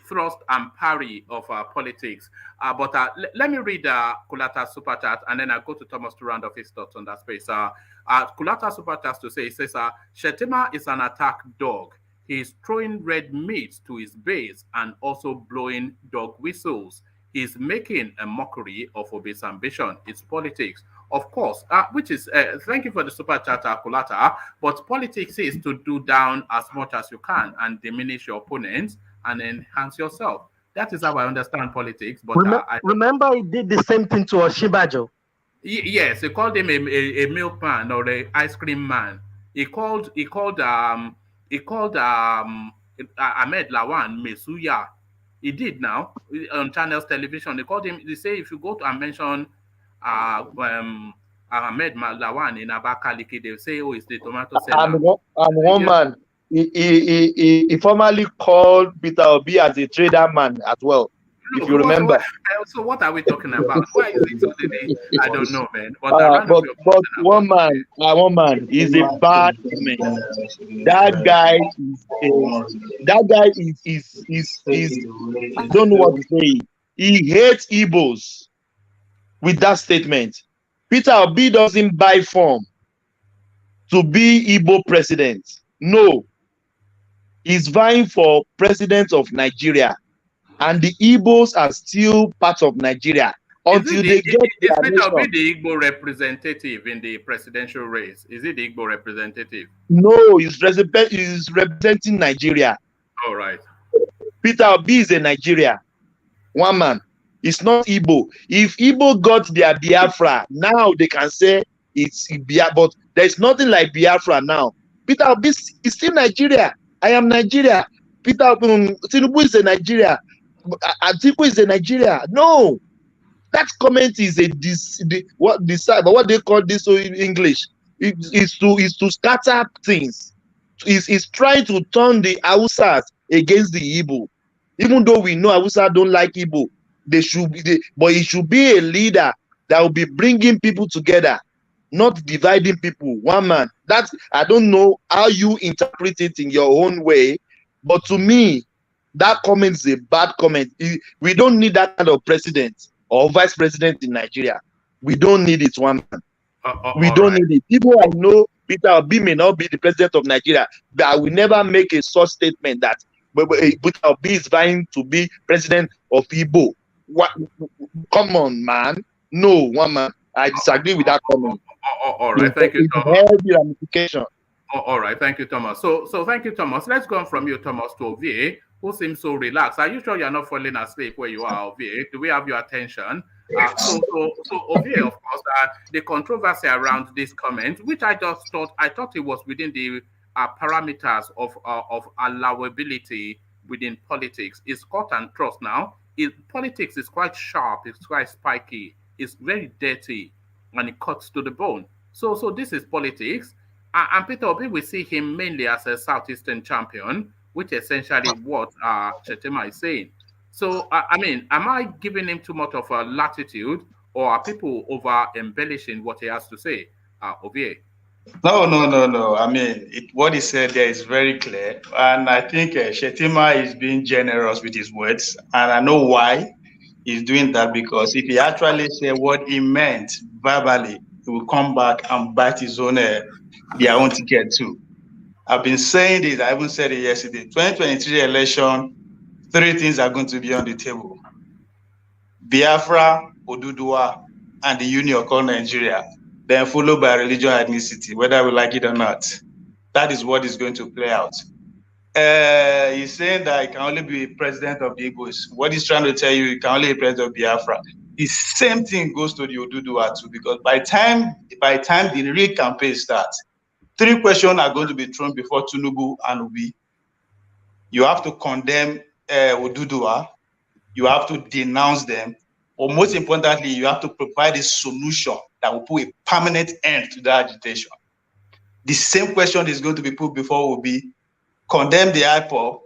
thrust and parry of politics. But let me read Kulata's super chat, and then I'll go to Thomas to round off his thoughts on that space. Kulata's super chat to say, he says, Shettima is an attack dog. He's throwing red meat to his base and also blowing dog whistles. He's making a mockery of Obi's ambition. It's politics. Of course, which is, thank you for the super chat, Kulata, but politics is to do down as much as you can and diminish your opponents and enhance yourself. That is how I understand politics. But remember he did the same thing to Oshibajo. Yes, he called him a milkman or an ice cream man. He called Ahmed Lawan Mesuya. He did now on Channels Television. They called him. They say if you go to and mention Ahmed Lawan in Abakaliki, they say, "Oh, it's the tomato seller." I'm one man. He formerly called Peter Obi as a trader man as well. If you remember. So what are we talking about? Why is it today? I don't know, man. But one man is a bad man. That guy is I don't know what to say. He hates Igbos with that statement. Peter Obi doesn't buy form to be Igbo president. No. He's vying for president of Nigeria. And the Igbos are still part of Nigeria until they get their nation. Is it the Igbo representative in the presidential race? Is it the Igbo representative? No, he's representing Nigeria. All right. Peter Obi is a Nigeria. One man. It's not Igbo. If Igbo got their Biafra, now they can say it's Biafra, but there's nothing like Biafra now. Peter Obi is still Nigeria. I am Nigeria. TIMUBU is a Nigeria. Atiku is a Nigeria. No, that comment is what they call this in English is to scatter things. Is trying to turn the Hausas against the Igbo. Even though we know Hausa don't like Igbo, but it should be a leader that will be bringing people together, not dividing people. One man. That I don't know how you interpret it in your own way, but to me, that comment is a bad comment. We don't need that kind of president or vice president in Nigeria. We don't need it, one man. We don't need it. People I know, Peter Obi may not be the president of Nigeria, but I will never make a such statement that Peter Obi is vying to be president of Igbo. What? Come on, man. No, one man. I disagree with that comment. All right, thank you, Thomas. Ramification. All right, thank you, Thomas. So thank you, Thomas. Let's go on from you, Thomas, to Ovie, who seems so relaxed. Are you sure you're not falling asleep where you are, Ovie? Do we have your attention? So Ovie, of course, the controversy around this comment, which I thought it was within the parameters of allowability within politics, is cut and thrust now. Politics is quite sharp, it's quite spiky, it's very dirty, and it cuts to the bone. So this is politics. And Peter Obi, we see him mainly as a Southeastern champion, which essentially what Shettima is saying. So, I mean, am I giving him too much of a latitude, or are people over-embellishing what he has to say? Ovie? No. I mean, what he said there is very clear. And I think Shettima is being generous with his words. And I know why he's doing that, because if he actually said what he meant verbally, he will come back and bite his own their own ticket too. I've been saying this, I even said it yesterday. 2023 election, 3 things are going to be on the table. Biafra, Oduduwa, and the union called Nigeria, then followed by religion and ethnicity, whether we like it or not. That is what is going to play out. He's saying that he can only be president of the Igbos. What he's trying to tell you, he can only be president of Biafra. The same thing goes to the Oduduwa too, because by the time the real campaign starts, 3 questions are going to be thrown before TIMUBU and Obi. You have to condemn Oduduwa, you have to denounce them, or most importantly, you have to provide a solution that will put a permanent end to that agitation. The same question is going to be put before will be condemn the IPOB,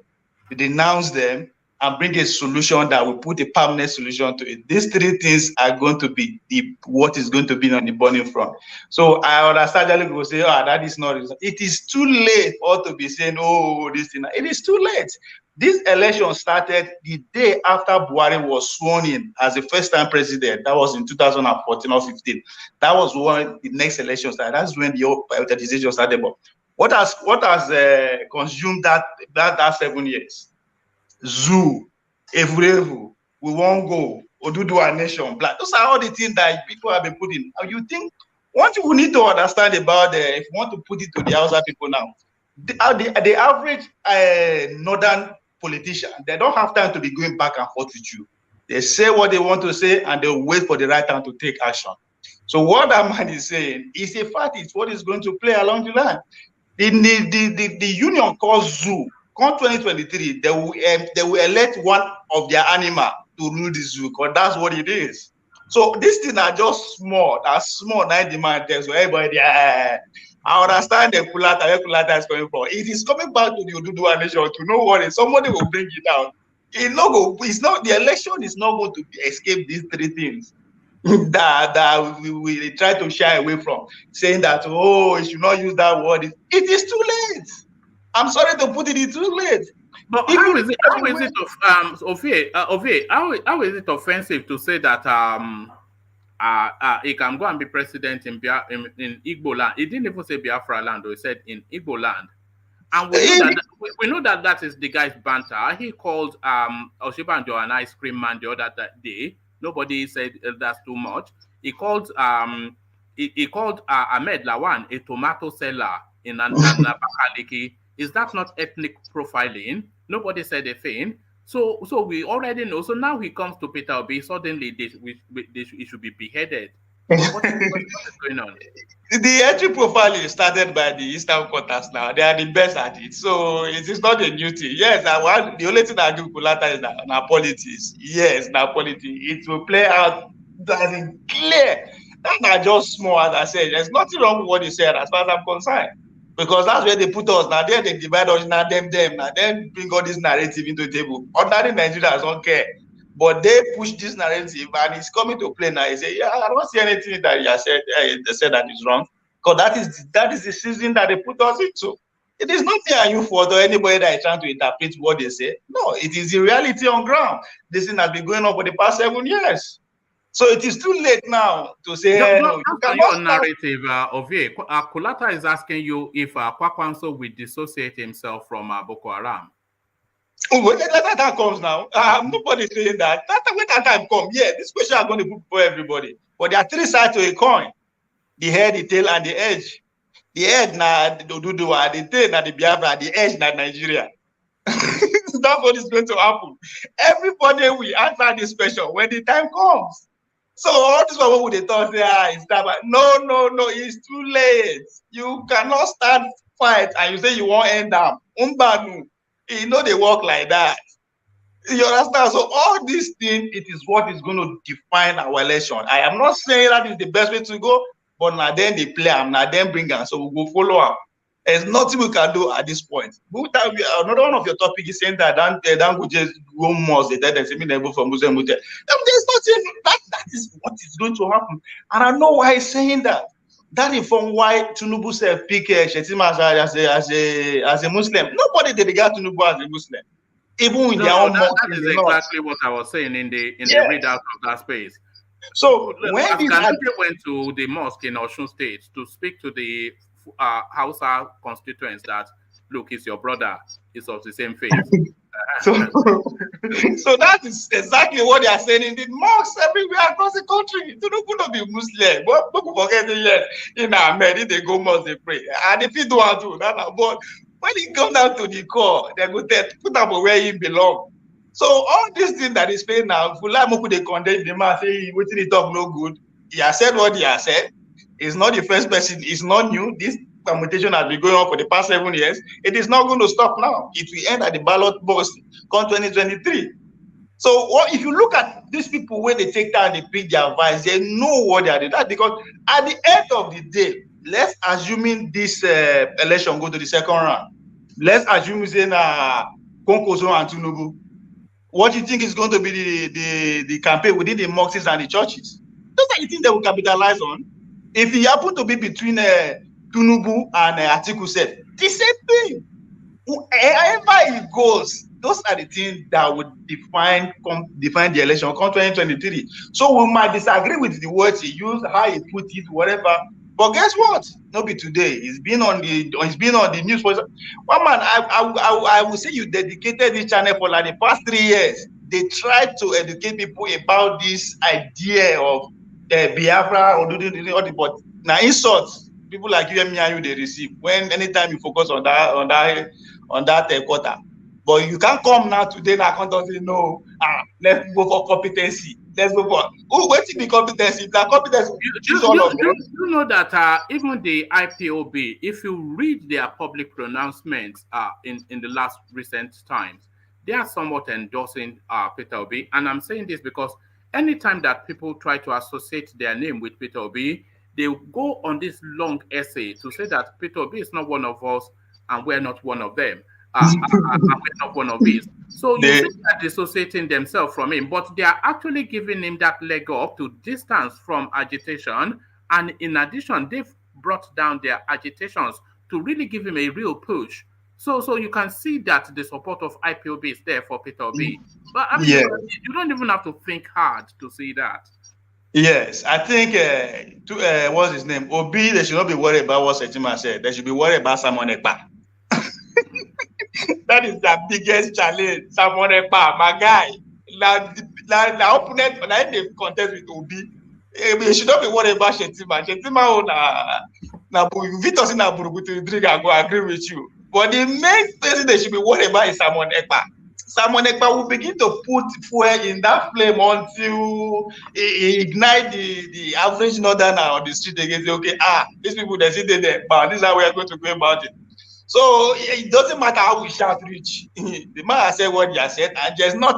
denounce them, and bring a solution that will put a permanent solution to it. These three things are going to be what is going to be on the burning front. So I understand that people say, oh, that is not. It is too late for us to be saying, oh, this thing. It is too late. This election started the day after Buhari was sworn in as the first-time president. That was in 2014 or 15. That was when the next election started. That's when the prioritization started. But what has consumed that 7 years? Zoo, Evurevu, we won't go, Oduduwa Nation, Black. Those are all the things that people have been putting. You think what you need to understand about if you want to put it to the Hausa people now, the average northern politician, they don't have time to be going back and forth with you. They say what they want to say and they'll wait for the right time to take action. So what that man is saying is a fact, it's what is going to play along the line. The union called Zoo. Come 2023, they will elect one of their animal to rule the zoo, because that's what it is. So these things are just small. That's small, not demand text. So everybody, I understand the where Kulata is coming from. It is coming back to the Oduduwa Nation to know what is. Somebody will bring it out. It's not the election is not going to escape these three things that we try to shy away from, saying that, oh, you should not use that word. It is too late. I'm sorry to put it, it's too late. But how is it offensive to say that he can go and be president in IGBOLAND? He didn't even say Biafra land, he said in IGBOLAND. And we know that is the guy's banter. He called Oshibanjo an ice cream man the other day. Nobody said that's too much. He called Ahmed Lawan a tomato seller in Abakaliki. Is that not ethnic profiling? Nobody said a thing. So we already know. So now he comes to Peter Obi, suddenly he should be beheaded. What is going on? The ethnic profiling started by the Eastern quarters now. They are the best at it. So it is not a new thing. Yes, the only thing I give Kulata is now politics. Yes, now politics. It will play out that is clear. That's not just small, as I said. There's nothing wrong with what you said as far as I'm concerned. Because that's where they put us. Now they divide us, now them. Now then bring all this narrative into the table. Ordinary Nigerians don't care. But they push this narrative and it's coming to play now. He say, yeah, I don't see anything that you said, they said that is wrong. Because that is the season that they put us into. It is not fair you for anybody that is trying to interpret what they say. No, it is the reality on ground. This thing has been going on for the past 7 years. So it is too late now to say, your narrative of it. Kulata is asking you if Kwakwanso will dissociate himself from Boko Haram. When that time comes now, nobody saying that. When that time comes, yeah, this question is going to put for everybody. But there are three sides to a coin: the head, the tail, and the edge. The head na the Oduduwa, the tail na the Biafra, the edge na Nigeria. That's what is going to happen. Everybody will answer this question when the time comes. So all this one would they thought say, it's that, but no, it's too late. You cannot start fight and you say you won't end up. Umbanu, you know they work like that. You understand? So all these things, it is what is going to define our election. I am not saying that is the best way to go, but now then they play them, now then bring them, so we will follow up. There's nothing we can do at this point. Another one of your topic is saying that Ganduje go most the dead and semi-level for Muslim. There's nothing that is what is going to happen. And I know why he's saying that. That is from why TIMUBU said pick Shettima as a Muslim. Nobody did regard TIMUBU as a Muslim. Even in their own that is exactly what I was saying in the readout of that space. So when Ganduje went to the mosque in Osun State to speak to the Hausa constituents that, look, he's your brother, he's of the same faith. So that is exactly what they are saying in the mosques everywhere across the country. You don't want to be Muslim, but people forget it yet. In America, they go mosque, they pray. And if you do want to, but when it comes down to the core, they go put up where he belongs. So all these things that is playing now, Fulani they condemn the man, say waiting it up no good. He has said what he has said. It's not the first person, it's not new. This permutation has been going on for the past 7 years. It is not going to stop now. It will end at the ballot box come 2023. So what if you look at these people when they take down, they pick their advice, they know what they are doing. That's because at the end of the day, let's assuming this election go to the second round. Let's assume saying Konkoso and TIMUBU. What do you think is going to be the campaign within the mosques and the churches? Those are the things they will capitalize on. If it happen to be between TIMUBU and Atiku said, the same thing. Wherever it goes, those are the things that would define the election come 2023. So we might disagree with the words he used, how he put it, whatever. But guess what? Not be today. It's been on the news for one man. I would say you dedicated this channel for like the past 3 years. They tried to educate people about this idea of Biafra or doing all the but now insults. People like you and me and you they receive when anytime you focus on that quarter. But you can't come now today and come and say no. Let's go for competency. Let's go for what's the competency? The competency. You know that even the IPOB, if you read their public pronouncements in the last recent times, they are somewhat endorsing Peter Obi. And I'm saying this because anytime that people try to associate their name with Peter Obi, they go on this long essay to say that Peter Obi is not one of us and we're not one of them. We're not one of these. So you see that dissociating themselves from him, but they are actually giving him that leg up to distance from agitation. And in addition, they've brought down their agitations to really give him a real push. So you can see that the support of IPOB is there for Peter Obi. But I mean, you don't even have to think hard to see that. Yes, I think what's his name? Obi, they should not be worried about what Shettima said. They should be worried about Simon Ekpa. That is the biggest challenge. Simon Ekpa, my guy. The opponent, like they contest with Obi. They should not be worried about Shettima. Shettima, Vitor in Aburugu drink and go agree with you. But the main person they should be worried about is Simon Ekpa. Simon Ekpa will begin to put fuel in that flame until he ignite the average northerner on the street again. Say, okay, these people they see there, but this is how we are going to go about it. So it doesn't matter how we shout reach. The man has said what he has said, and there's no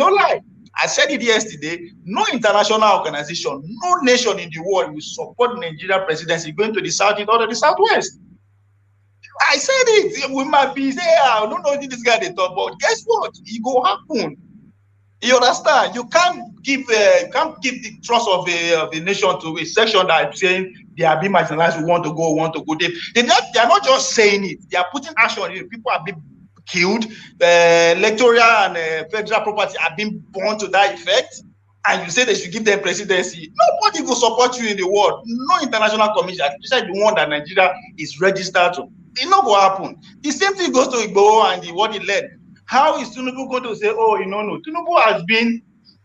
lie. I said it yesterday. No international organization, no nation in the world will support Nigerian presidency going to the southeast or the southwest. I said it. We might be there. I don't know if this guy they talk about. Guess what? It go happen. You understand? You can't give the trust of the nation to a section that is saying they are being marginalized. We want to go. They are not just saying it. They are putting action on it. People are being killed. Electoral and federal property are being burned to that effect. And you say they should give them presidency. Nobody will support you in the world. No international commission, especially the one that Nigeria is registered to. It not going to happen. The same thing goes to Igbo and what he led. How is TIMUBU going to say, oh, no? TIMUBU has been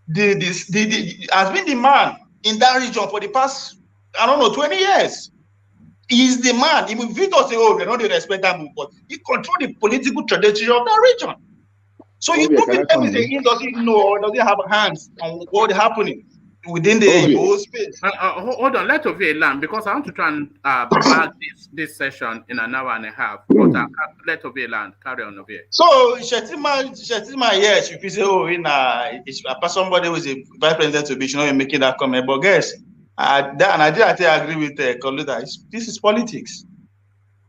the man in that region for the past, 20 years. He's the man. Even Vitor say, oh, we don't respect that move, but he controls the political trajectory of that region. So you don't tell me that he doesn't know or doesn't have hands on what's happening within the Igbo space. Hold on, let Ovie land because I want to try and bag this session in an hour and a half. But let Ovie land. Carry on, Ovie. So Shettima, yes, if you say, somebody who is a vice president to be, should not be making that comment. But guess, and I agree with Koluda. This is politics.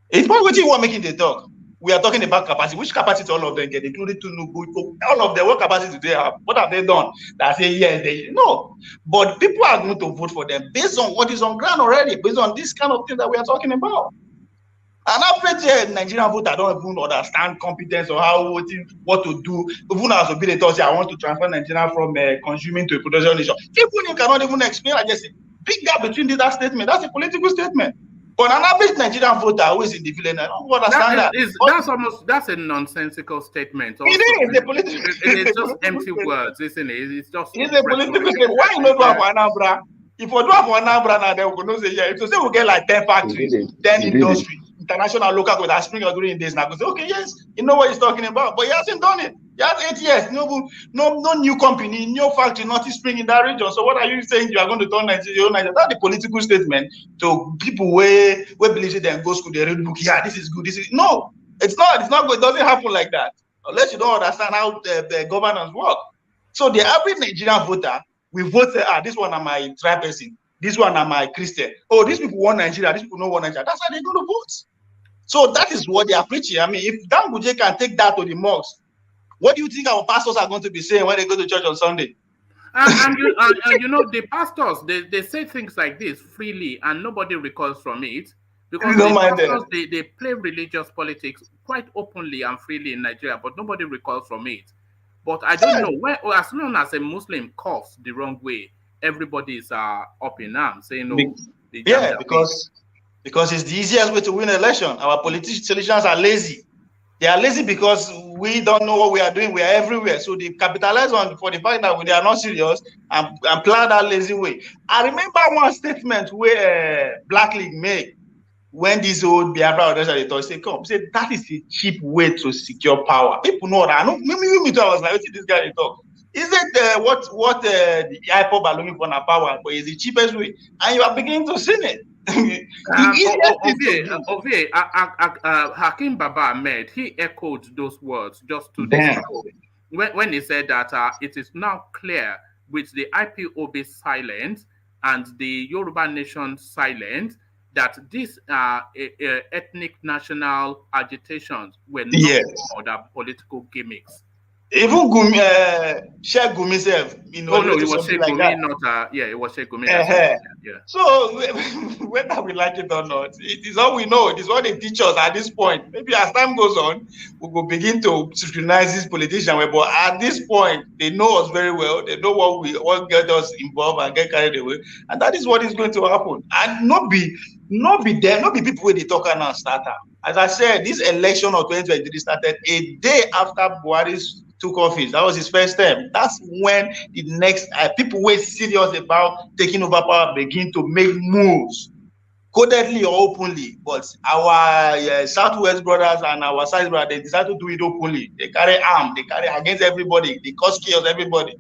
It's not what you want making the talk. We are talking about capacity. Which capacity all of them get, including TIMUBU? All of them, what capacity do they have? What have they done? That say yes, no. But people are going to vote for them based on what is on ground already, based on this kind of thing that we are talking about. And average Nigerian voter don't even understand competence or what to do. Even as Obi they say, I want to transfer Nigeria from consuming to a production nation. People cannot even explain. I just say, big gap between that statement. That's a political statement. But an average Nigerian voter who is in the village, I don't understand that. That's a nonsensical statement. Also. It is a political statement. It's just empty words, isn't it? It's a political statement. Why you not do for Anambra? If we do for Anambra now, then we go say, yeah. If you say we get like 10 factories, 10 industries, international local with that spring or during days now, go say, okay, yes, you know what he's talking about. But he hasn't done it. He has 8 years, no new company, no factory, nothing spring in that region. So what are you saying? You are going to turn Nigeria? That's the political statement to people where believe they go school, they read book. Yeah, this is good. This is it's not good. It doesn't happen like that unless you don't understand how the governance work. So the average Nigerian voter will vote, this one are my tribe person, this one are my Christian. Oh, these people want Nigeria, these people don't want Nigeria. That's how they're going to vote. So that is what they are preaching. I mean, if Ganduje can take that to the mosque, what do you think our pastors are going to be saying when they go to church on Sunday? And you know, the pastors, they say things like this freely and nobody recoils from it. Because the pastors, they play religious politics quite openly and freely in Nigeria, but nobody recoils from it. But I don't know, as long as a Muslim coughs the wrong way, everybody is up in arms saying no. Because it's the easiest way to win an election. Our politicians are lazy. They are lazy because we don't know what we are doing. We are everywhere. So they capitalize for the fact that they are not serious and plan that lazy way. I remember one statement where Black League made when this old Biafra organization they say, come, say that is a cheap way to secure power. People know that. I know, me too, I was like, what's this guy talk? Is it what the IPOB are looking for now power, but it's the cheapest way? And you are beginning to see it. Hakim Baba Ahmed, he echoed those words just 2 days ago when he said that it is now clear with the IPOB silent and the Yoruba nation silent that these ethnic national agitations were not more than political gimmicks. Even Sheikh Gumi self, it was Sheikh Gumi, like not it was Sheikh Gumi. Yeah. So whether we like it or not, it is all we know. It is what they teach us at this point. Maybe as time goes on, we will begin to scrutinize these politicians. But at this point, they know us very well. They know what get us involved and get carried away, and that is what is going to happen. And not be people where they talk and now start out. As I said, this election of 2023 started a day after Buhari's took office. That was his first term. That's when the next people were serious about taking over power begin to make moves, codedly or openly. But our Southwest brothers and our South brothers, they decided to do it openly. They carry arms, they carry against everybody, they cause chaos everybody.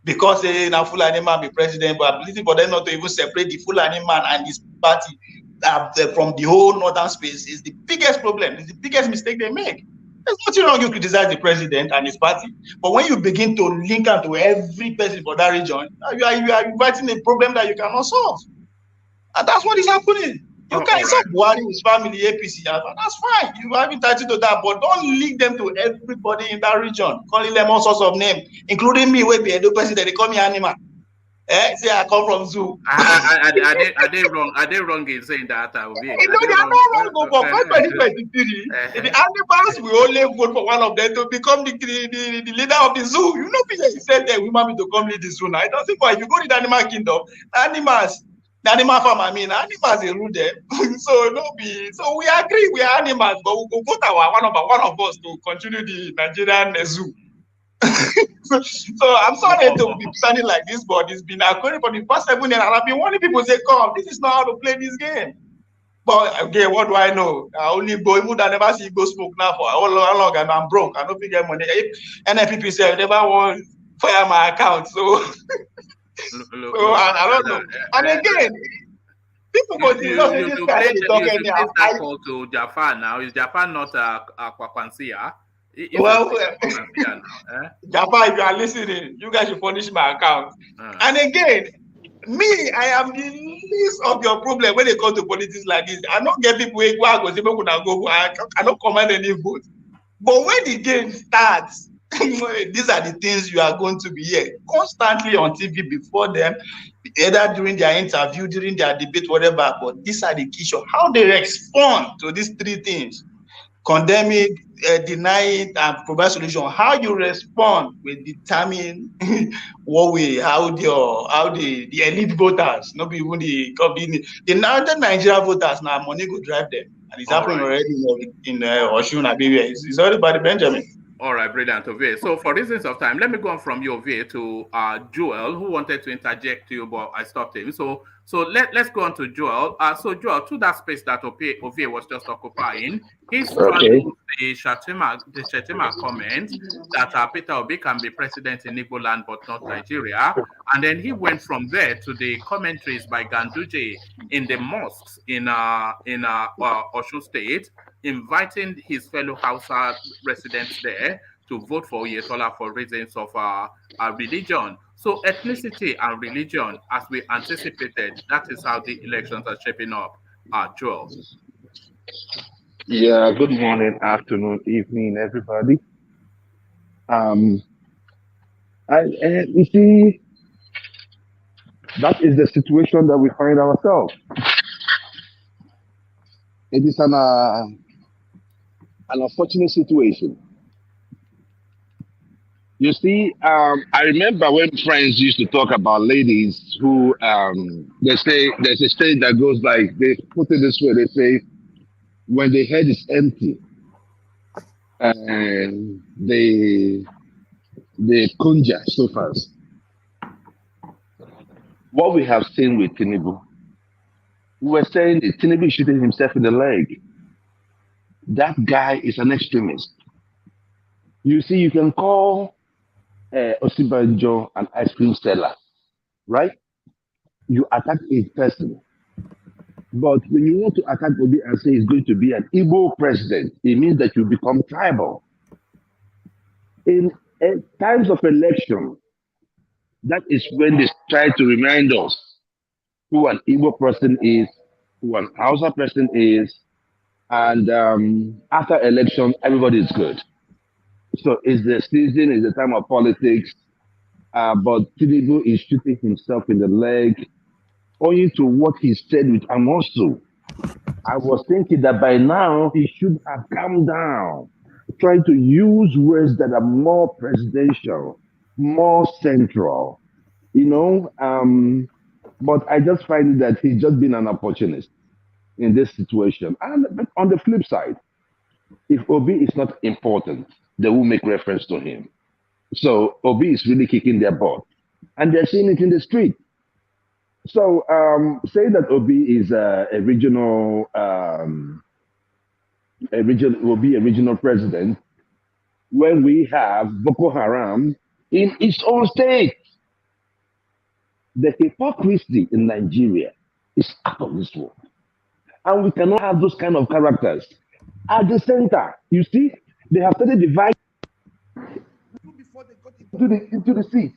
Because now Fulani man be president, but ability for them not to even separate the Fulani man and his party from the whole northern space is the biggest problem. It's the biggest mistake they make. There's nothing wrong you criticize the president and his party, but when you begin to link out to every person for that region, you are inviting a problem that you cannot solve, and that's what is happening. You can insult Buhari, his family, APC, that's fine. You have entitled to that, but don't link them to everybody in that region, calling them all sorts of names, including me. Where be a president, they call me animal. Say I come from zoo. Are they wrong? Are they wrong in saying that? They are not wrong. For 2023, the animals will only vote for one of them to become the leader of the zoo. You know, he said that we want me to come lead the zoo now. It doesn't work. If you go to the animal kingdom, the animal farm, animals they rule them. So we agree we are animals, but we will vote one of us to continue the Nigerian zoo. So I'm sorry to be sounding like this, but it's been occurring for the past 7 years, and I've been warning people say, "Come, this is not how to play this game." But again, what do I know? I only go, even I never see go smoke now for how long, and I'm broke. I don't get money. NFP say never want fire my account, so I don't know. And again, people go to this guy is talking now. I call to Japan now. Is Japan not a Kwakwansia? Well, Japan, if you are listening, you guys should punish my account. And again, I am the least of your problem when it comes to politics like this. I don't get people who go. I cannot command any vote. But when the game starts, these are the things you are going to be here constantly on TV before them, either during their interview, during their debate, whatever. But these are the key shows. How they respond to these three things: condemn it, deny it, and provide solution. How you respond will determine how the elite voters, not even the Nigerian voters now, money go drive them, and it's happening already in Osun Indigenes. It's already by the Benjamin. All right, brilliant, Ovie. So for reasons of time, let me go on from you, Ovie, to Joel, who wanted to interject you, but I stopped him. So let's go on to Joel. So Joel, to that space that Ovie was just occupying, he's trying the Shettima comment that Peter Obi can be president in IGBOLAND but not Nigeria, and then he went from there to the commentaries by Ganduje in the mosques in Osun State, inviting his fellow Hausa residents there to vote for Oyetola for reasons of religion. So ethnicity and religion, as we anticipated, that is how the elections are shaping up, Joel. Yeah, good morning, afternoon, evening, everybody. You see, that is the situation that we find ourselves. It is an unfortunate situation. You see, I remember when friends used to talk about ladies who, they say, there's a stage that goes like, they put it this way, they say, when the head is empty, and the conjure suffers. What we have seen with TIMUBU, we were saying that TIMUBU is shooting himself in the leg. That guy is an extremist. You see, you can call Osibanjo an ice cream seller, right? You attack a person. But when you want to attack Obi and say he's going to be an Igbo president, it means that you become tribal. In times of election, that is when they try to remind us who an Igbo person is, who an Hausa person is, and after election, everybody is good. So it's the season, it's the time of politics, but Tinubu is shooting himself in the leg, owing to what he said with Amosu. I was thinking that by now he should have calmed down, trying to use words that are more presidential, more central, you know. But I just find that he's just been an opportunist in this situation. And on the flip side, if Obi is not important, they will make reference to him. So Obi is really kicking their butt, and they're seeing it in the street. So say that Obi is a regional president when we have Boko Haram in its own state. The hypocrisy in Nigeria is out of this world. And we cannot have those kind of characters at the center. You see, they have started dividing before they got into the seat.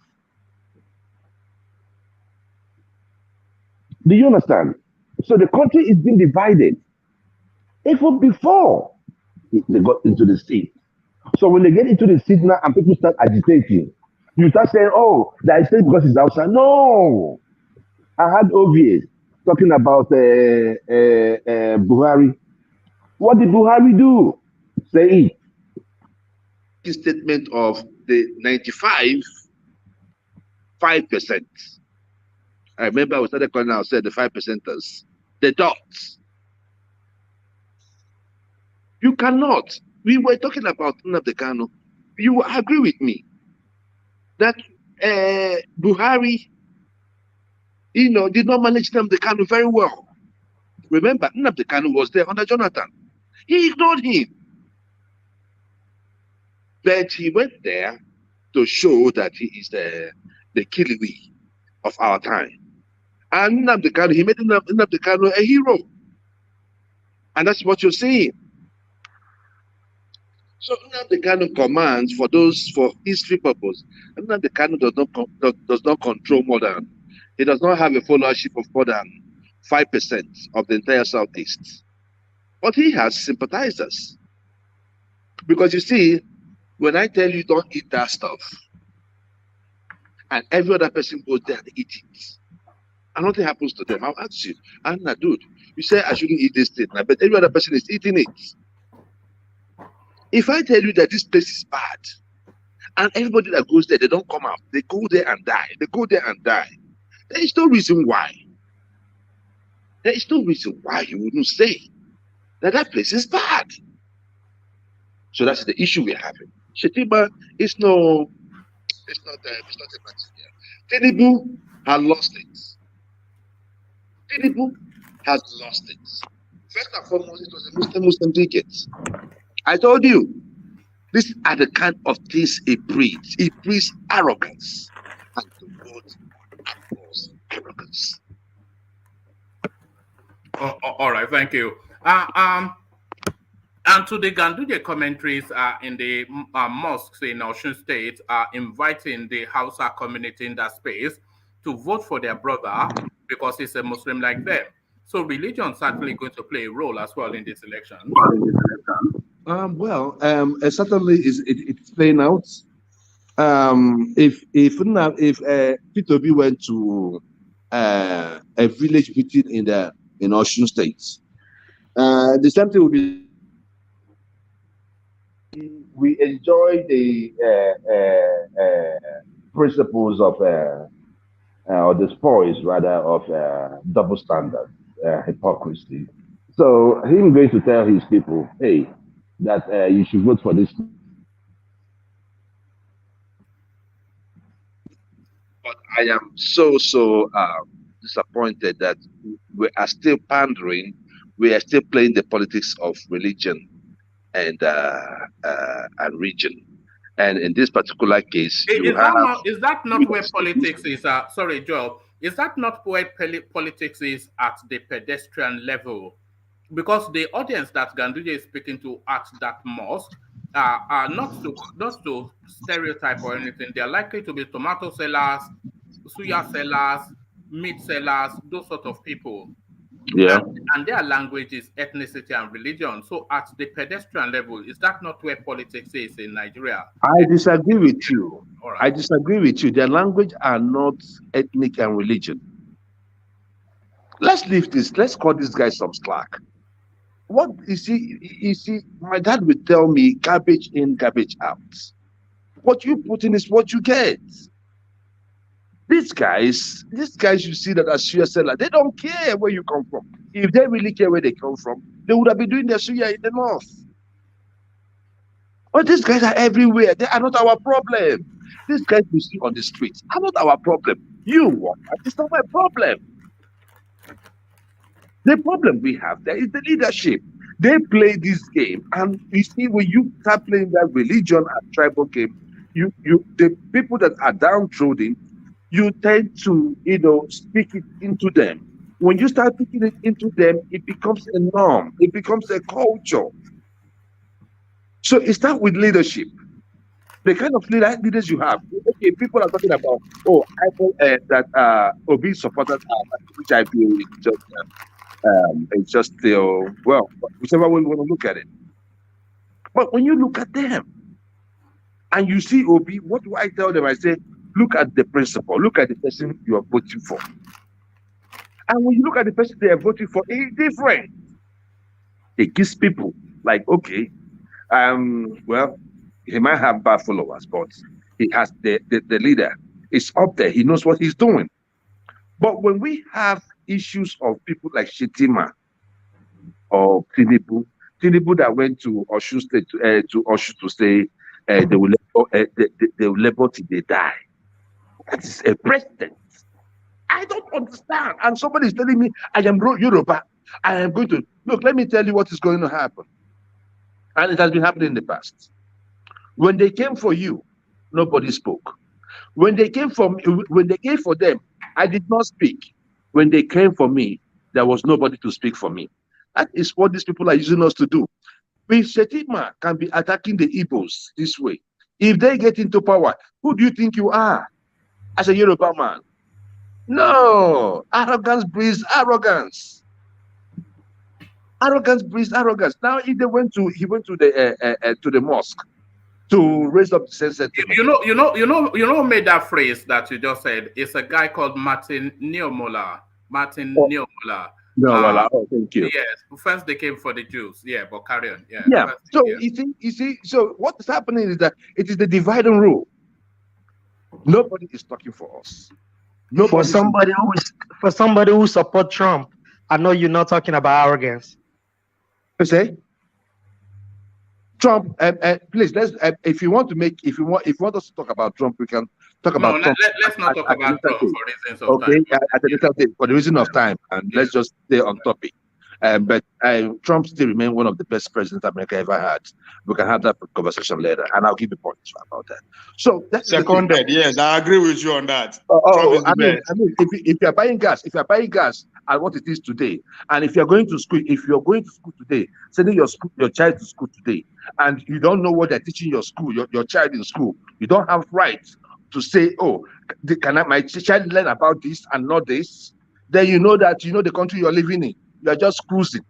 Do you understand? So the country is being divided. Even before they got into the seat. So when they get into the seat now and people start agitating, you start saying, oh, that is because it's outside. No. I had OVA talking about Buhari. What did Buhari do? Say it. The statement of the 5%. I remember we started calling ourselves the 5%ers, the dots. You cannot. We were talking about Nnamdi Kanu. You agree with me that Buhari, did not manage Nnamdi Kanu very well. Remember, Nnamdi Kanu was there under Jonathan. He ignored him. But he went there to show that he is the Kiliwi of our time. And Nnamdi Kanu, he made Nnamdi Kanu a hero. And that's what you're seeing. So Nnamdi Kanu commands for history purpose. Nnamdi Kanu does not control more than, he does not have a followership of more than 5% of the entire Southeast. But he has sympathizers. Because you see, when I tell you don't eat that stuff, and every other person goes there and eat it, and nothing happens to them, I'll ask you, Anna, dude, you say I shouldn't eat this thing, but every other person is eating it. If I tell you that this place is bad, and everybody that goes there, they don't come out, they go there and die, there is no reason why. There is no reason why you wouldn't say that place is bad. So that's the issue we're having. Shettima is not a material. TIMUBU has lost it. TIMUBU has lost it. First and foremost, it was a Muslim ticket. I told you, these are the kind of things it breeds. It breeds arrogance. And the word was arrogance. All right, thank you. And to the Ganduje commentaries in the mosques in Osun State are inviting the Hausa community in that space to vote for their brother because he's a Muslim like them. So religion is certainly going to play a role as well in this election. Certainly it's playing out. If Peter Obi went to a village meeting in Osun State, the same thing will be. We enjoy the principles of or the spoils rather of double standard, hypocrisy. So him going to tell his people, hey, that you should vote for this. But I am so disappointed that we are still pandering, we are still playing the politics of religion and region. And in this particular case, is that not where politics is? Sorry, Joe. Is that not where politics is at the pedestrian level? Because the audience that Ganduje is speaking to at that mosque are not to stereotype or anything. They are likely to be tomato sellers, suya sellers, meat sellers, those sort of people. Yeah. And their language is ethnicity and religion. So at the pedestrian level, is that not where politics is in Nigeria? I disagree with you. Right. I disagree with you. Their language are not ethnic and religion. Let's leave this. Let's cut this guy some slack. What you see, my dad would tell me, garbage in, garbage out. What you put in is what you get. These guys you see that as suya seller, they don't care where you come from. If they really care where they come from, they would have been doing their suya in the north. But these guys are everywhere. They are not our problem. These guys we see on the streets are not our problem. It's not my problem. The problem we have there is the leadership. They play this game, and you see when you start playing that religion and tribal game, the people that are downtrodden, you tend to, speak it into them. When you start speaking it into them, it becomes a norm. It becomes a culture. So it starts with leadership. The kind of leaders you have. Okay, people are talking about, I thought that Obi supporters are, which I feel it's just still, whichever way you want to look at it. But when you look at them and you see Obi, what do I tell them? I say, look at the principle, look at the person you are voting for. And when you look at the person they are voting for, it's different. It gives people like, okay, he might have bad followers, but he has the leader. It's up there. He knows what he's doing. But when we have issues of people like Shettima or TIMUBU that went to Osun State to Osun to say they will labor till they die. That is a precedent. I don't understand. And somebody is telling me I am Yoruba. I am going to look. Let me tell you what is going to happen. And it has been happening in the past. When they came for you, nobody spoke. When they came for them, I did not speak. When they came for me, there was nobody to speak for me. That is what these people are using us to do. If Shettima can be attacking the Igbos this way, if they get into power, who do you think you are as a Yoruba man? No, arrogance breeds arrogance. Arrogance breeds arrogance. Now, if he went to the mosque to raise up the sensitivity. You know who made that phrase that you just said? It's a guy called Martin Niyomola. No, thank you. Yes, first they came for the Jews. Yeah, but carry on. Yeah. Yeah. So you see. So what is happening is that it is the divide and rule. Nobody is talking for us. For somebody who support Trump, I know you're not talking about arrogance. You say, Trump, please if you want us to talk about Trump, we can talk about Trump. Let's not talk about Trump for reasons of time. Okay, at a later date for the reason of time, and let's just stay on topic. But Trump still remains one of the best presidents America ever had. We can have that conversation later, and I'll give you points about that. So that's seconded. Yes, I agree with you on that. I mean, if you're buying gas, at what it is today, and if you're going to school, today, sending your child to school today, and you don't know what they're teaching your child in school, you don't have right to say, oh, my child learn about this and not this? Then you know that the country you're living in. You're just cruising.